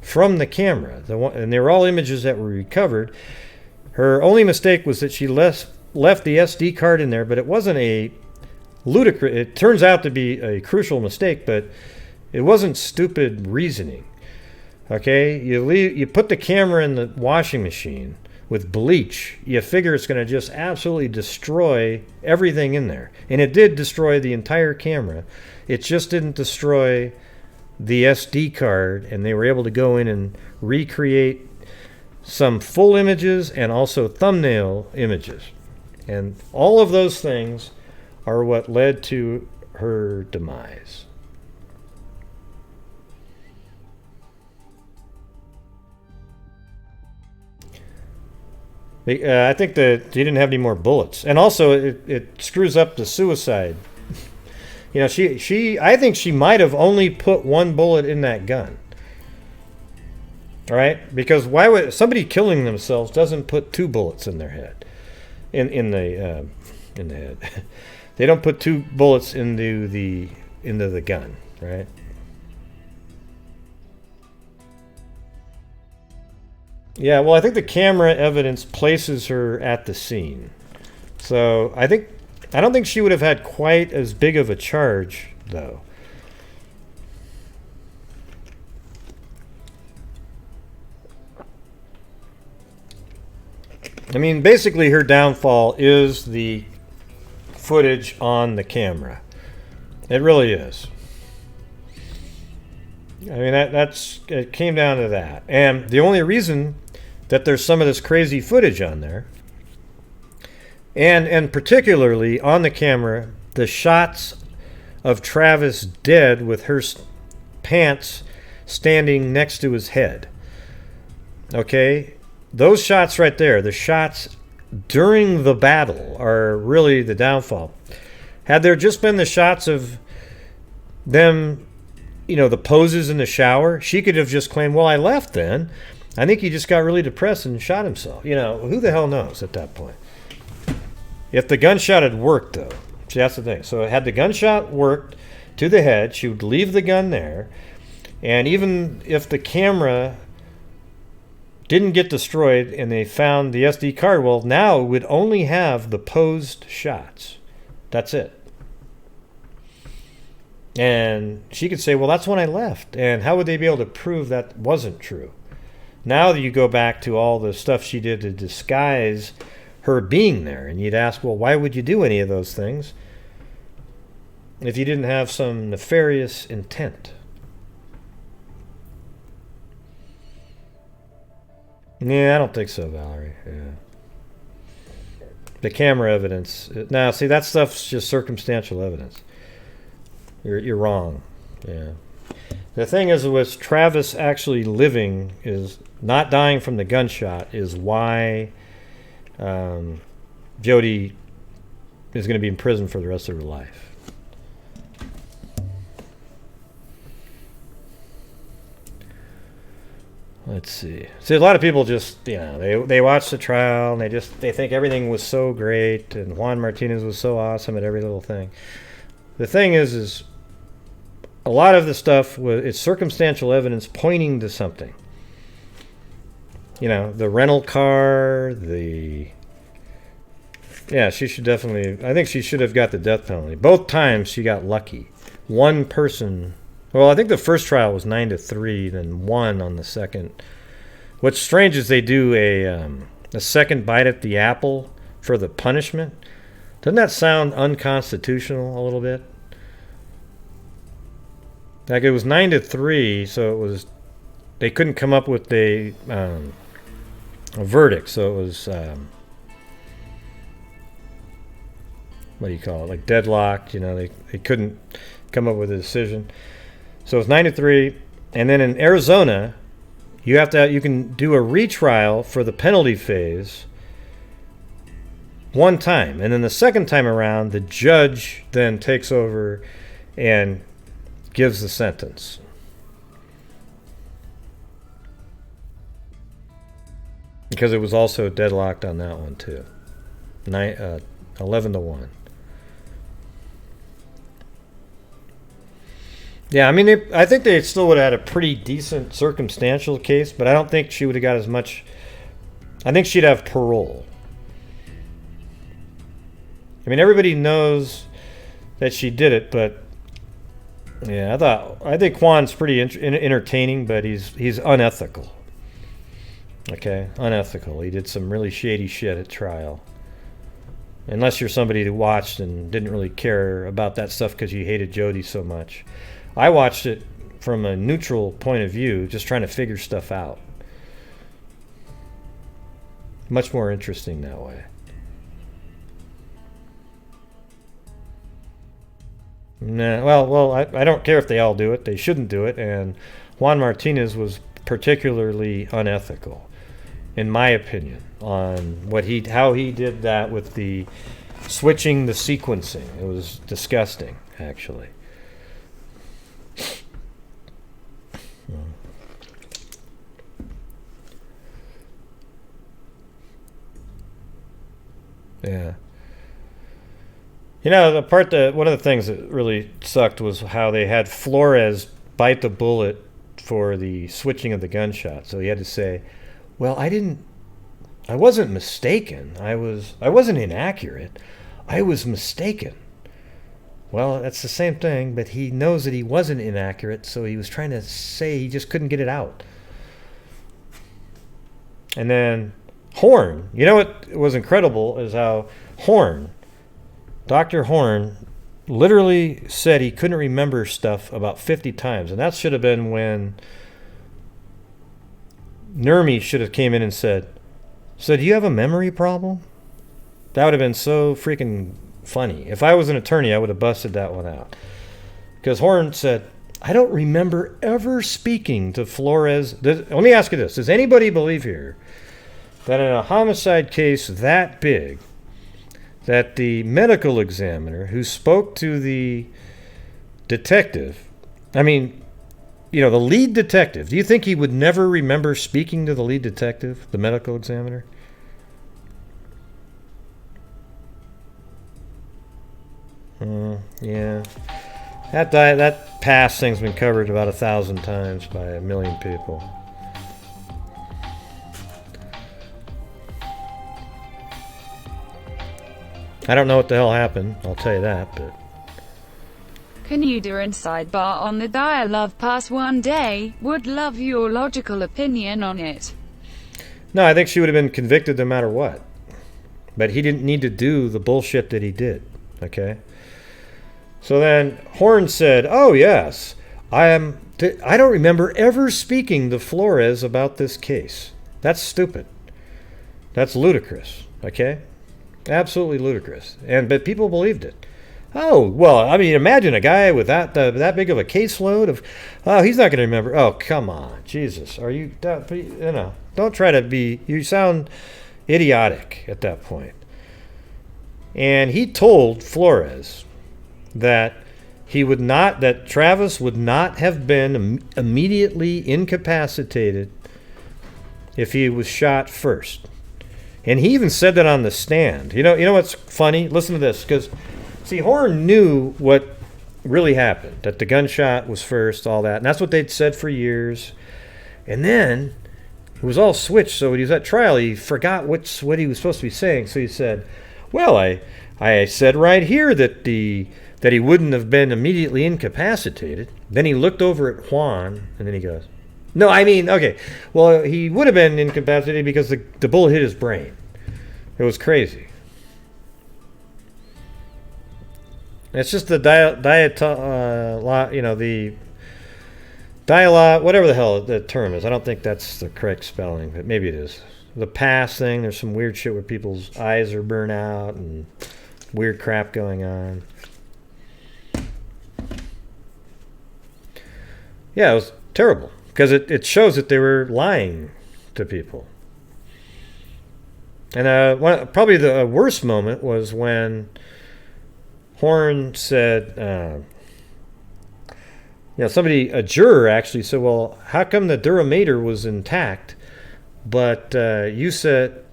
from the camera. And they were all images that were recovered. Her only mistake was that she left the SD card in there, but it wasn't it turns out to be a crucial mistake, but it wasn't stupid reasoning. Okay, you put the camera in the washing machine with bleach. You figure it's going to just absolutely destroy everything in there, and it did destroy the entire camera. It just didn't destroy the SD card, and they were able to go in and recreate some full images and also thumbnail images, and all of those things are what led to her demise. I think that he didn't have any more bullets, and also it screws up the suicide. I think she might have only put one bullet in that gun. All right, because why would somebody killing themselves doesn't put two bullets in their head, in the head? They don't put two bullets into the gun, right? Yeah, well, I think the camera evidence places her at the scene. So I don't think she would have had quite as big of a charge, though. I mean, basically her downfall is the footage on the camera. It really is. I mean, it came down to that. And the only reason that there's some of this crazy footage on there, and particularly on the camera, the shots of Travis dead with her pants standing next to his head. Okay? Those shots right there, the shots during the battle, are really the downfall. Had there just been the shots of them, the poses in the shower, she could have just claimed, well, I left then. I think he just got really depressed and shot himself. Who the hell knows at that point? If the gunshot had worked, though. See, that's the thing. So had the gunshot worked to the head, she would leave the gun there. And even if the camera didn't get destroyed and they found the SD card, well, now it would only have the posed shots. That's it. And she could say, well, that's when I left. And how would they be able to prove that wasn't true? Now that you go back to all the stuff she did to disguise her being there, and you'd ask, well, why would you do any of those things if you didn't have some nefarious intent? Yeah, I don't think so, Valerie. Yeah. The camera evidence. Now, see, that stuff's just circumstantial evidence. You're wrong. Yeah. The thing is, with Travis actually living, is not dying from the gunshot, is why Jody is going to be in prison for the rest of her life. Let's see. See, a lot of people just, they watch the trial and they think everything was so great and Juan Martinez was so awesome at every little thing. The thing is a lot of the stuff it's circumstantial evidence pointing to something. The rental car, she should definitely, I think she should have got the death penalty. Both times she got lucky. One person, well, I think the first trial was 9-3, then 1 on the second. What's strange is they do a second bite at the apple for the punishment. Doesn't that sound unconstitutional a little bit? Like it was 9-3, so they couldn't come up with a verdict, so it was what do you call it? Like deadlocked. They couldn't come up with a decision. So it's 9-3, and then in Arizona, you can do a retrial for the penalty phase one time, and then the second time around, the judge then takes over and gives the sentence. Because it was also deadlocked on that one too. 11-1. Yeah, I mean, I think they still would have had a pretty decent circumstantial case, but I don't think she would have got as much. I think she'd have parole. I mean, everybody knows that she did it, but yeah, I think Juan's pretty entertaining, but he's unethical. Okay, unethical. He did some really shady shit at trial. Unless you're somebody who watched and didn't really care about that stuff because you hated Jody so much. I watched it from a neutral point of view, just trying to figure stuff out. Much more interesting that way. Nah, well, I don't care if they all do it. They shouldn't do it, and Juan Martinez was particularly unethical, in my opinion, on how he did that with the switching the sequencing. It was disgusting, actually. Yeah. One of the things that really sucked was how they had Flores bite the bullet for the switching of the gunshot. So he had to say, well, I wasn't mistaken. I wasn't inaccurate. I was mistaken. Well, that's the same thing, but he knows that he wasn't inaccurate, so he was trying to say he just couldn't get it out. And then Horn, what was incredible is how Dr. Horn literally said he couldn't remember stuff about 50 times. And that should have been when Nurmi should have came in and said, so do you have a memory problem? That would have been so freaking funny. If I was an attorney, I would have busted that one out. Because Horn said, I don't remember ever speaking to Flores. Let me ask you this. Does anybody believe here that in a homicide case that big, that the medical examiner who spoke to the detective, the lead detective, do you think he would never remember speaking to the lead detective, the medical examiner? Yeah. That past thing's been covered about 1,000 times by 1 million people. I don't know what the hell happened, I'll tell you that, but... Can you do a sidebar on the Dire Love Pass one day? Would love your logical opinion on it. No, I think she would have been convicted no matter what. But he didn't need to do the bullshit that he did, okay? So then Horn said, oh yes, I don't remember ever speaking to Flores about this case. That's stupid. That's ludicrous, okay? Absolutely ludicrous. But people believed it. Oh, well, imagine a guy with that big of a caseload of, he's not going to remember. Oh, come on. Jesus. Are you, don't try to be, you sound idiotic at that point. And he told Flores that that Travis would not have been immediately incapacitated if he was shot first. And he even said that on the stand. You know what's funny? Listen to this, because, see, Horn knew what really happened, that the gunshot was first, all that. And that's what they'd said for years. And then it was all switched, so when he was at trial, he forgot what he was supposed to be saying. So he said, well, I said right here that he wouldn't have been immediately incapacitated. Then he looked over at Juan, and then he goes, no, I mean, okay, well, he would have been incapacitated because the bullet hit his brain. It was crazy. It's just the dialogue, whatever the hell the term is. I don't think that's the correct spelling, but maybe it is. The pass thing, there's some weird shit where people's eyes are burnt out and weird crap going on. Yeah, it was terrible because it shows that they were lying to people. And probably the worst moment was when Horn said, a juror actually said, well, how come the dura mater was intact, but you said,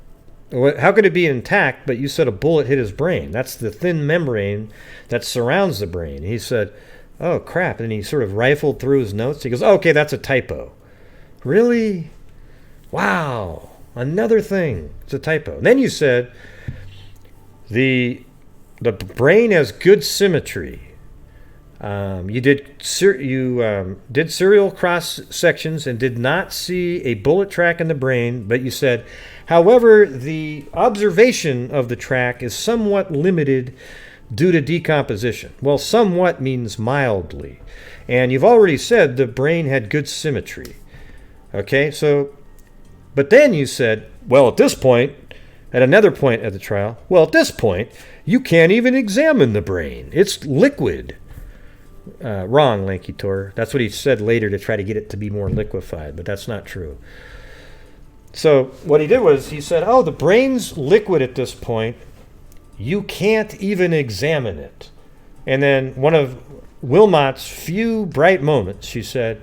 how could it be intact, but you said a bullet hit his brain? That's the thin membrane that surrounds the brain. He said, oh, crap. And he sort of rifled through his notes. He goes, oh, okay, that's a typo. Really? Wow. Another thing. It's a typo. And then you said the brain has good symmetry. You did serial cross sections and did not see a bullet track in the brain, but you said, however, the observation of the track is somewhat limited due to decomposition. Well, somewhat means mildly. And you've already said the brain had good symmetry. Okay, so, but then you said, well, at this point, at another point at the trial, well, at this point, you can't even examine the brain. It's liquid. Wrong, Lanky Tor. That's what he said later to try to get it to be more liquefied, but that's not true. So what he did was he said, oh, the brain's liquid at this point. You can't even examine it. And then one of Wilmot's few bright moments, she said,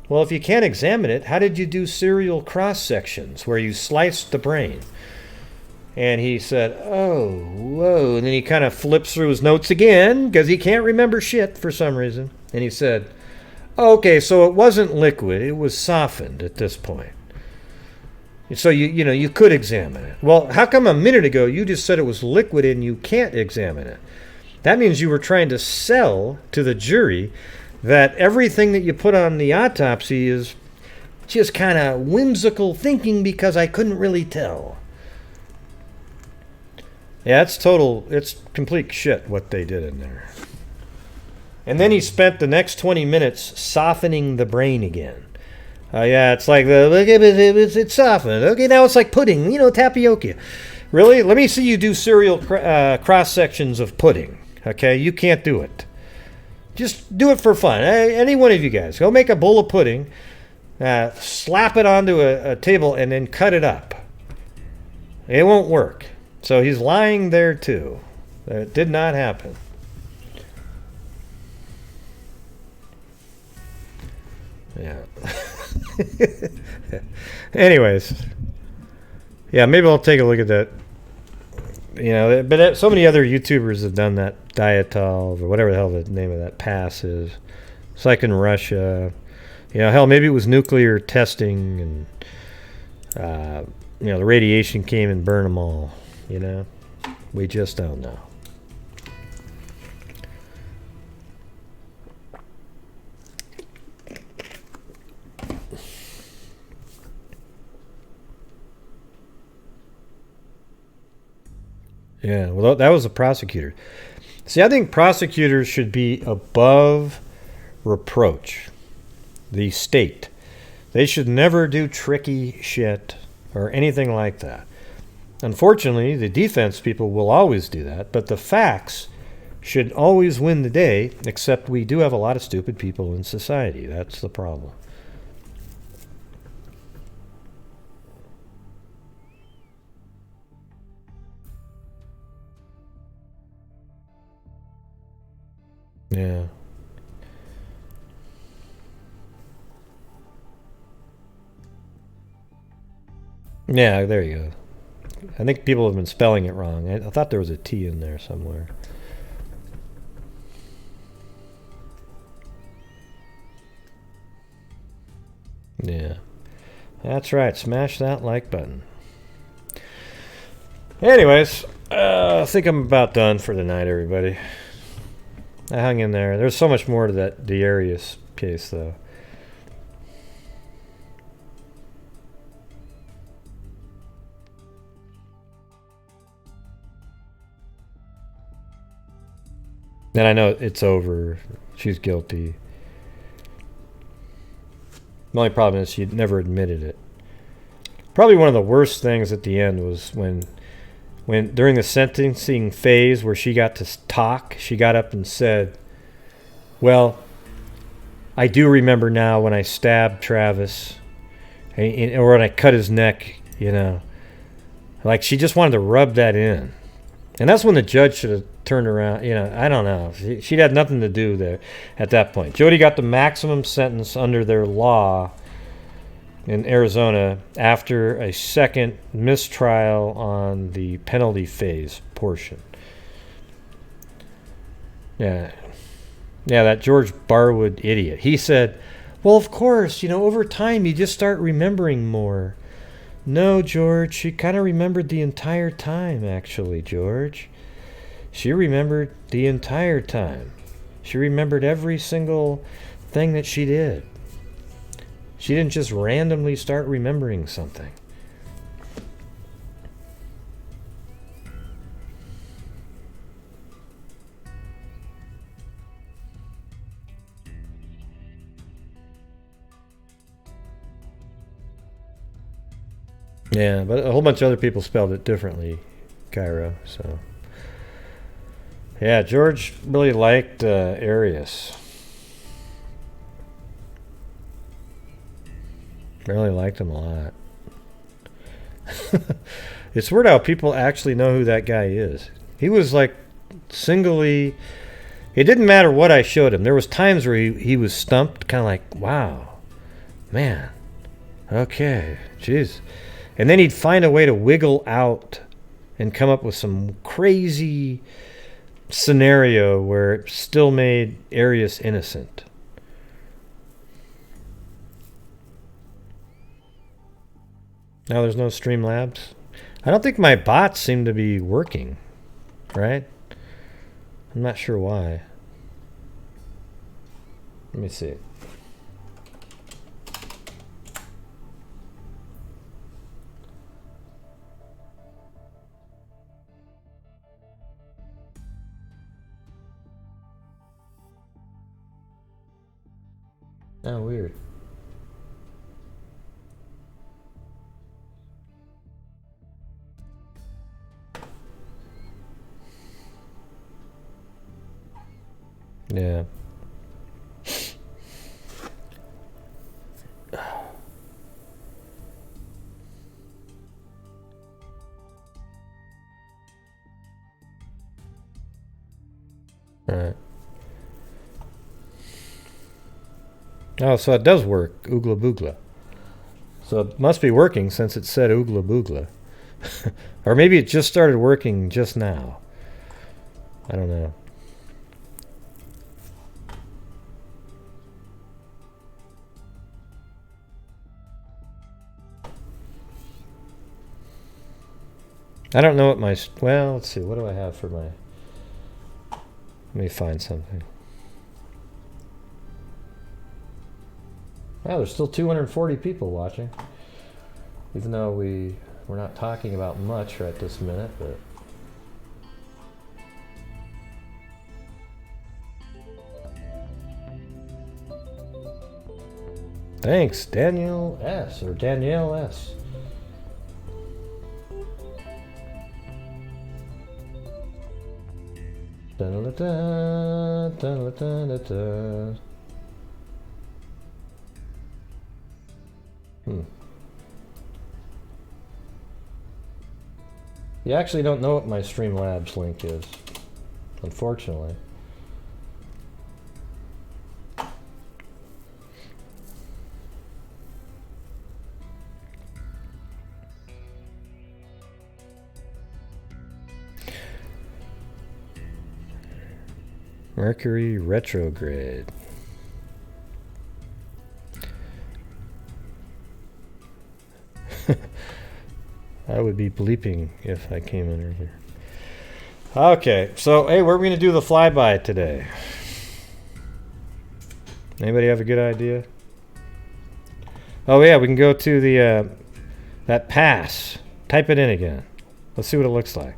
well, if you can't examine it, how did you do serial cross sections where you sliced the brain? And he said, oh, whoa. And then he kind of flips through his notes again because he can't remember shit for some reason. And he said, oh, okay, so it wasn't liquid. It was softened at this point. So you could examine it. Well, how come a minute ago you just said it was liquid and you can't examine it? That means you were trying to sell to the jury that everything that you put on the autopsy is just kind of whimsical thinking because I couldn't really tell. Yeah, it's complete shit what they did in there. And then he spent the next 20 minutes softening the brain again. Yeah, it's like, it's softened. Okay, now it's like pudding, tapioca. Really? Let me see you do serial cross-sections of pudding. Okay, you can't do it. Just do it for fun. Any one of you guys. Go make a bowl of pudding, slap it onto a table, and then cut it up. It won't work. So he's lying there, too. It did not happen. Yeah. Anyways. Yeah, maybe I'll take a look at that. But so many other YouTubers have done that dietol or whatever the hell the name of that pass is. It's like in Russia. Hell, maybe it was nuclear testing and, the radiation came and burned them all. We just don't know. Yeah, well, that was the prosecutor. See, I think prosecutors should be above reproach. The state. They should never do tricky shit or anything like that. Unfortunately, the defense people will always do that, but the facts should always win the day, except we do have a lot of stupid people in society. That's the problem. Yeah. Yeah, there you go. I think people have been spelling it wrong. I thought there was a T in there somewhere. Yeah. That's right. Smash that like button. Anyways, I think I'm about done for tonight, everybody. I hung in there. There's so much more to that Darius case, though. And I know it's over. She's guilty. The only problem is she never admitted it. Probably one of the worst things at the end was when during the sentencing phase where she got to talk, she got up and said, well, I do remember now when I stabbed Travis or when I cut his neck, you know. Like she just wanted to rub that in. And that's when the judge should have turned around. You know, I don't know. She'd had nothing to do there at that point. Jody got the maximum sentence under their law in Arizona after a second mistrial on the penalty phase portion. Yeah. Yeah, that George Barwood idiot. He said, well, of course, you know, over time you just start remembering more. No, George, she kind of remembered the entire time, actually, George. She remembered the entire time. She remembered every single thing that she did. She didn't just randomly start remembering something. Yeah, but a whole bunch of other people spelled it differently, Cairo, so. Yeah, George really liked Arius. Really liked him a lot. It's weird how people actually know who that guy is. He was like singly... It didn't matter what I showed him. There was times where he was stumped, kind of like, wow, man, okay, jeez. And then he'd find a way to wiggle out and come up with some crazy scenario where it still made Arius innocent. Now there's no Streamlabs. I don't think my bots seem to be working, right? I'm not sure why. Let me see. Oh, weird. Yeah. All right. Oh, so it does work. Oogla boogla. So it must be working since it said oogla boogla. Or maybe it just started working just now. I don't know. I don't know what my... Well, let's see. What do I have for my... Let me find something. Wow, there's still 240 people watching. Even though we're not talking about much right this minute, but... Thanks, Daniel S. or Danielle S. Da-da-da-da, da-da-da-da-da. You actually don't know what my Streamlabs link is, unfortunately. Mercury retrograde. I would be bleeping if I came in earlier. Okay, so hey, where are we going to do the flyby today? Anybody have a good idea? Oh yeah, we can go to the that pass. Type it in again. Let's see what it looks like.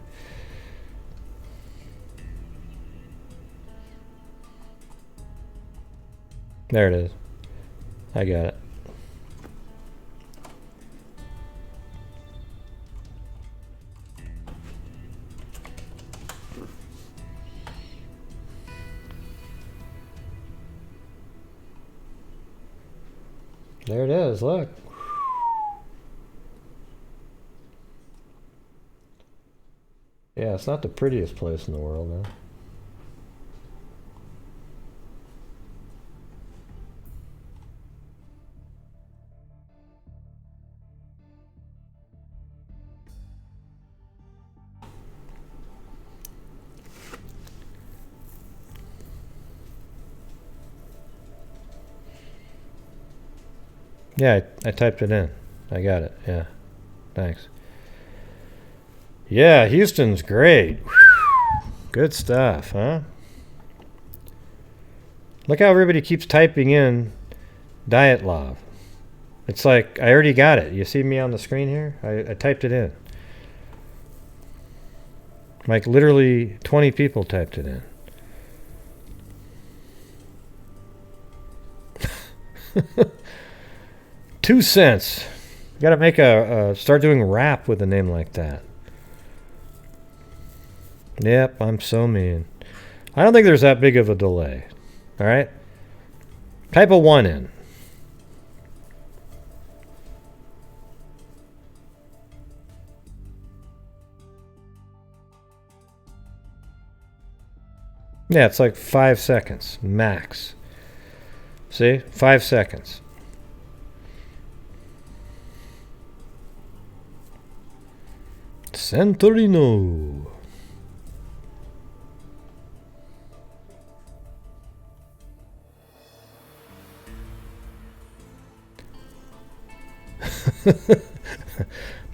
There it is. I got it. There it is, look. Yeah, it's not the prettiest place in the world, though. Yeah, I typed it in. I got it. Yeah. Thanks. Yeah, Houston's great. Good stuff, huh? Look how everybody keeps typing in Diet Love. It's like I already got it. You see me on the screen here? I typed it in. Like literally 20 people typed it in. 2 cents. You gotta make start doing rap with a name like that. Yep, I'm so mean. I don't think there's that big of a delay. All right? Type a 1 in. Yeah, it's like 5 seconds, max. See? 5 seconds. Santorino.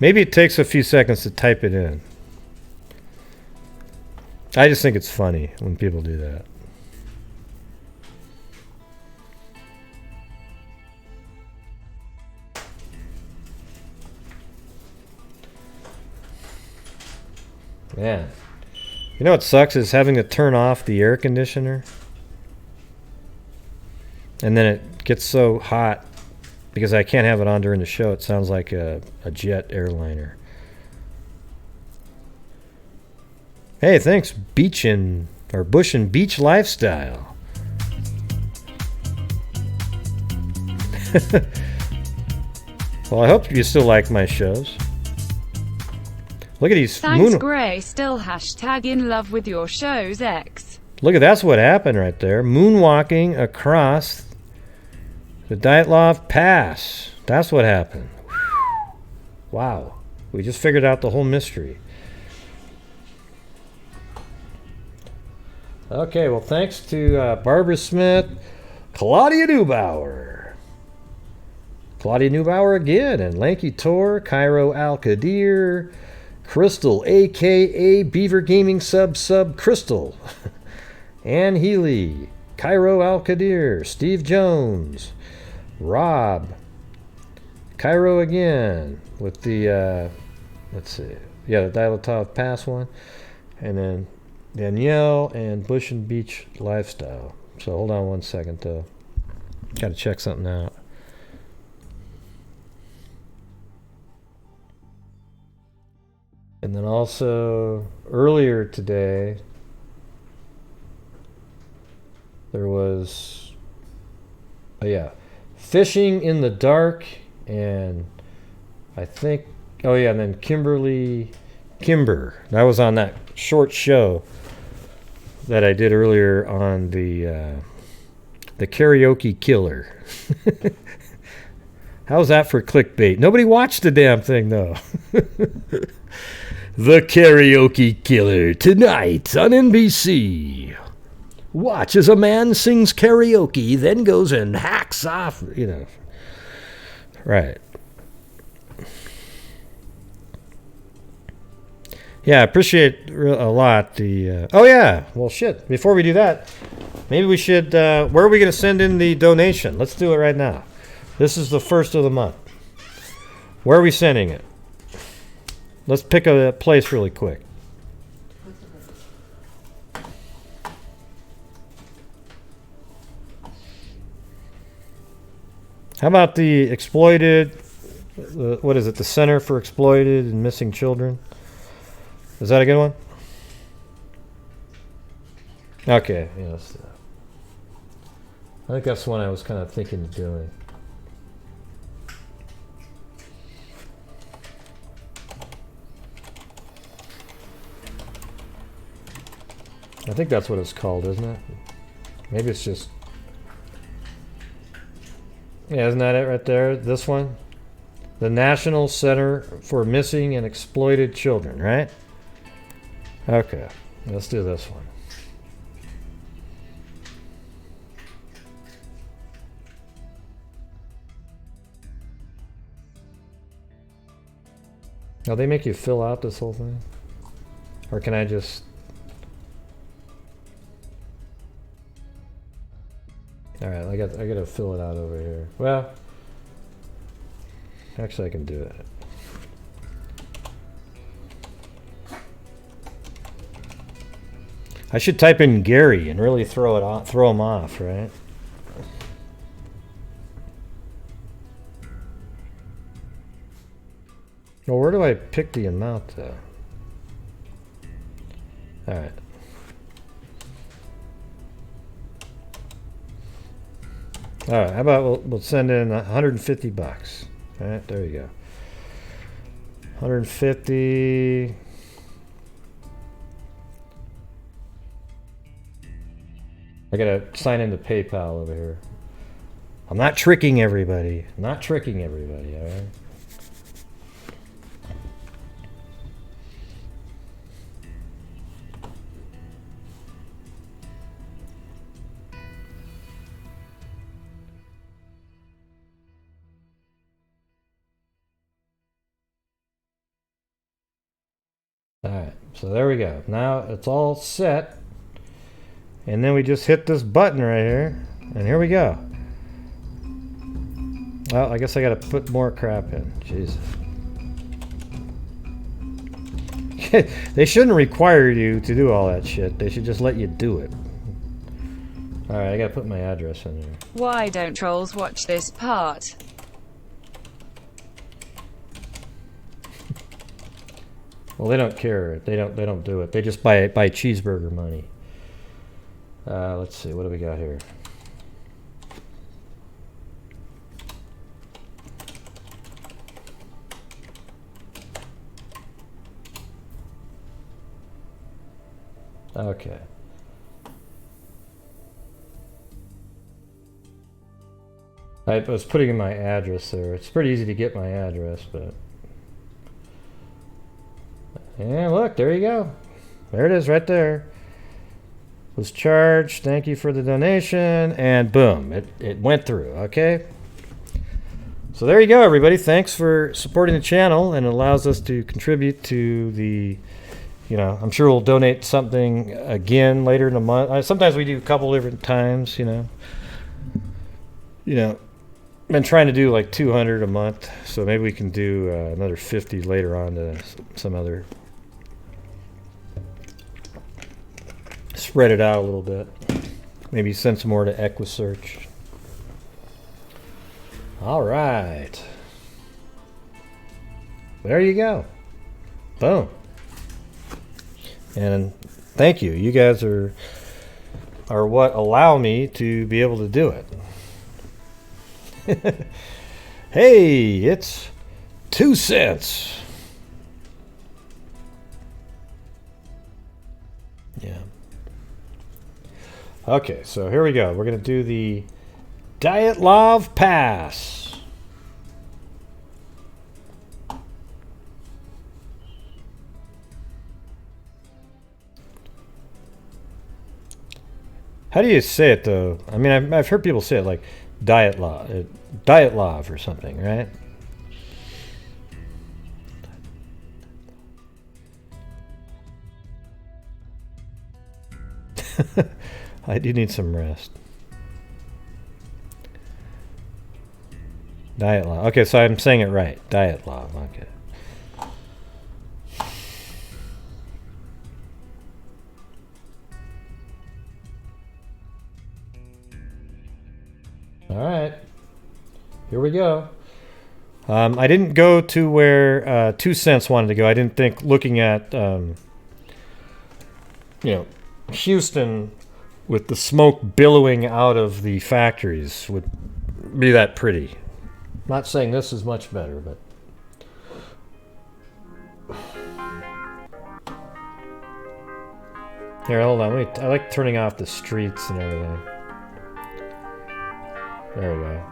Maybe it takes a few seconds to type it in. I just think it's funny when people do that. Man. You know what sucks is having to turn off the air conditioner. And then it gets so hot because I can't have it on during the show. It sounds like a jet airliner. Hey, thanks, Bush and Beach Lifestyle. Well, I hope you still like my shows. Look at these. Thanks, Gray. Still hashtag in love with your shows, X. Look at that's what happened right there. Moonwalking across the Dyatlov Pass. That's what happened. Wow. We just figured out the whole mystery. Okay, well, thanks to Barbara Smith, Claudia Neubauer again, and Lanky Tor, Cairo Al-Qadir, Crystal, a.k.a. Beaver Gaming Sub Crystal, Ann Healy, Cairo Al-Qadir, Steve Jones, Rob, Cairo again, with the, let's see, yeah, the Dyatlov Pass one, and then Danielle and Bush and Beach Lifestyle. So hold on one second, though. Got to check something out. And then also earlier today, there was, oh yeah, Fishing in the Dark, and I think, oh yeah, and then Kimber. That was on that short show that I did earlier on the Karaoke Killer. How's that for clickbait? Nobody watched the damn thing, though. The Karaoke Killer tonight on NBC. Watch as a man sings karaoke, then goes and hacks off, you know. Right. Yeah, I appreciate a lot the... oh, yeah. Well, shit. Before we do that, maybe we should... where are we going to send in the donation? Let's do it right now. This is the first of the month. Where are we sending it? Let's pick a place really quick. How about the exploited, what is it, the Center for Exploited and Missing Children? Is that a good one? Okay, yeah, let's do that. I think that's the one I was kind of thinking of doing. I think that's what it's called, isn't it? Maybe it's just... Yeah, isn't that it right there? This one? The National Center for Missing and Exploited Children, right? Okay, let's do this one. Now they make you fill out this whole thing? Or can I just... Alright, I gotta fill it out over here. Well, actually I can do it. I should type in Gary and really throw him off, right? Well, where do I pick the amount though? Alright. All right, how about we'll send in $150. All right, there you go. 150. I gotta sign into PayPal over here. I'm not tricking everybody. I'm not tricking everybody, all right? Alright, so there we go. Now it's all set. And then we just hit this button right here. And here we go. Well, I guess I gotta put more crap in. Jesus. They shouldn't require you to do all that shit. They should just let you do it. Alright, I gotta put my address in there. Why don't trolls watch this part? Well, they don't care. They don't do it. They just buy cheeseburger money. Let's see. What do we got here? Okay. I was putting in my address there. It's pretty easy to get my address, but... Yeah, look, there you go. There it is right there. Was charged. Thank you for the donation. And boom, it went through, okay? So there you go, everybody. Thanks for supporting the channel, and it allows us to contribute to the, you know, I'm sure we'll donate something again later in the month. Sometimes we do a couple different times, you know. Been trying to do like 200 a month, so maybe we can do another 50 later on to some other... Spread it out a little bit. Maybe send some more to EquiSearch. All right. There you go. Boom. And thank you. You guys are what allow me to be able to do it. Hey, it's 2 cents. Yeah. Okay, so here we go. We're going to do the Dyatlov Pass. How do you say it though? I mean, I've heard people say it like Dyatlov or something, right? I do need some rest. Dyatlov. Okay, so I'm saying it right. Dyatlov. Okay. All right. Here we go. I didn't go to where 2 Cents wanted to go. I didn't think looking at Houston with the smoke billowing out of the factories would be that pretty. Not saying this is much better, but here, hold on. I like turning off the streets and everything. There we go.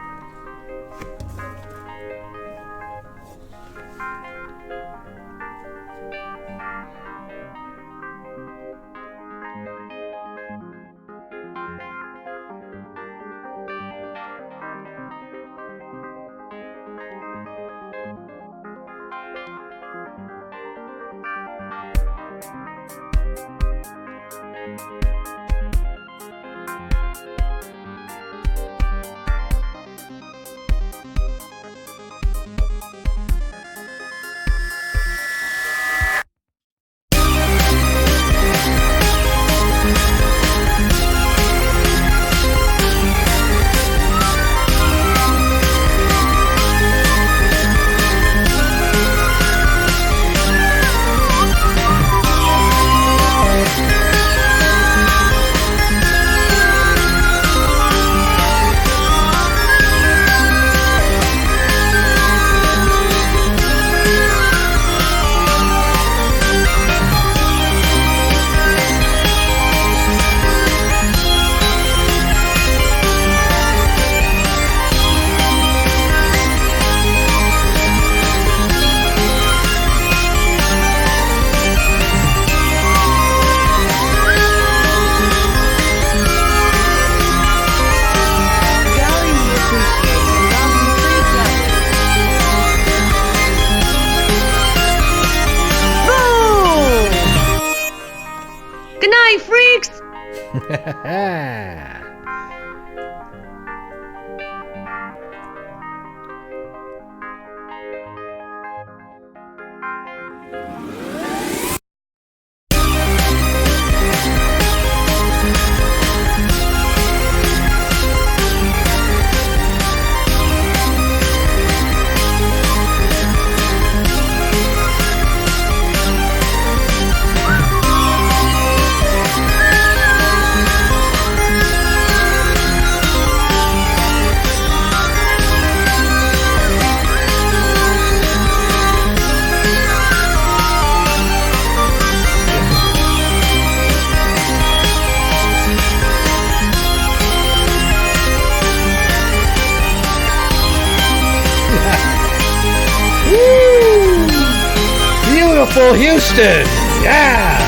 Beautiful Houston! Yeah!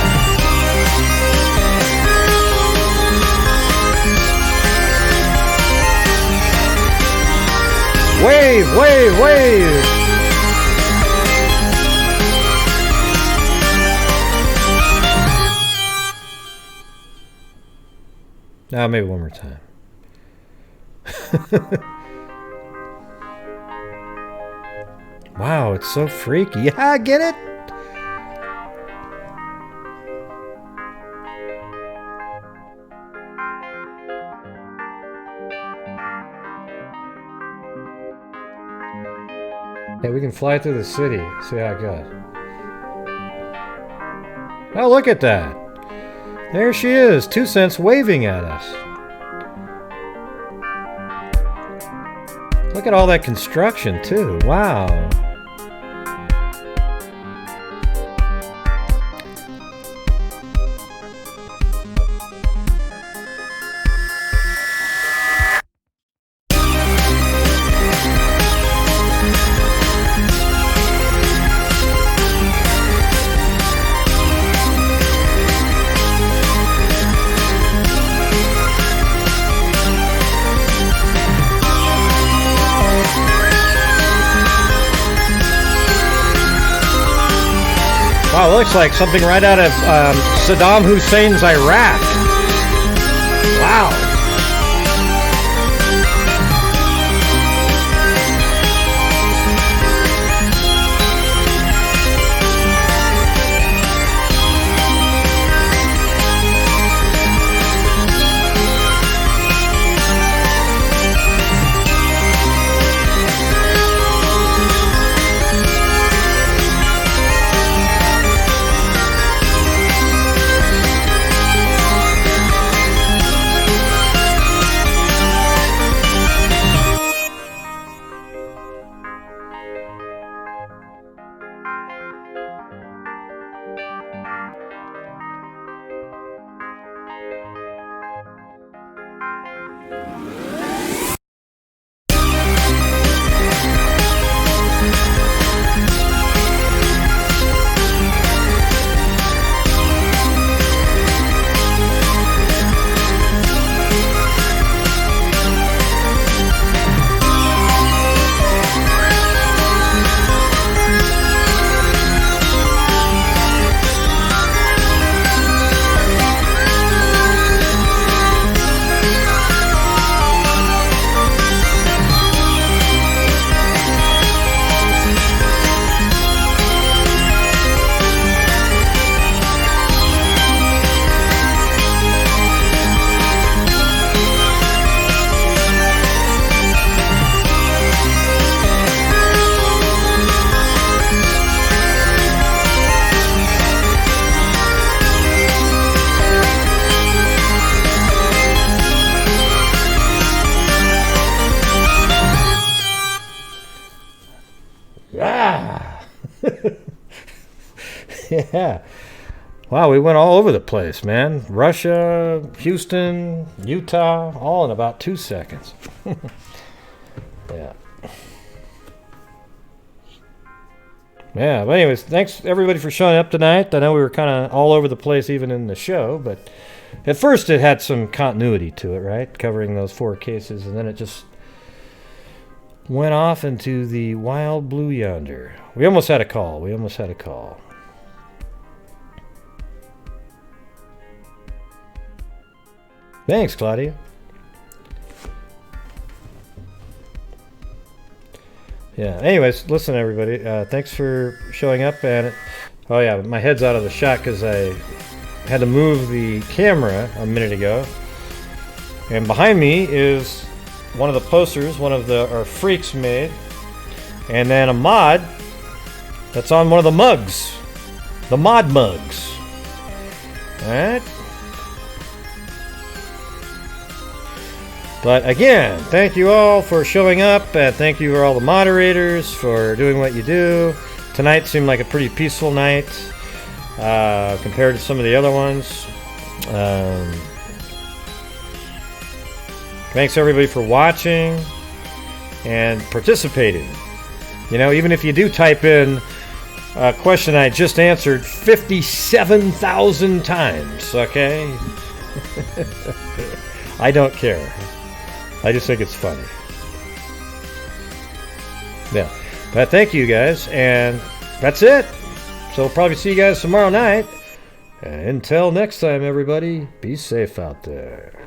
Wave, wave, wave! Now maybe one more time. Wow, it's so freaky. Yeah, get it? Hey, we can fly through the city. See how it goes. Oh, look at that. There she is, 2 Cents waving at us. Look at all that construction, too. Wow. Wow, it looks like something right out of Saddam Hussein's Iraq. Wow. Yeah. Wow, we went all over the place, man. Russia, Houston, Utah, all in about 2 seconds. Yeah. Yeah, but anyways, thanks everybody for showing up tonight. I know we were kind of all over the place even in the show, but at first it had some continuity to it, right? Covering those 4 cases, and then it just went off into the wild blue yonder. We almost had a call. Thanks, Claudia. Yeah, anyways, listen, everybody. Thanks for showing up. And oh, yeah, my head's out of the shot because I had to move the camera a minute ago. And behind me is one of the posters our freaks made. And then a mod that's on one of the mugs. The mod mugs. All right. But again, thank you all for showing up, and thank you for all the moderators for doing what you do. Tonight seemed like a pretty peaceful night compared to some of the other ones. Thanks everybody for watching and participating. You know, even if you do type in a question I just answered 57,000 times, okay? I don't care. I just think it's funny. Yeah. But thank you guys, and that's it. So we'll probably see you guys tomorrow night. And until next time, everybody, be safe out there.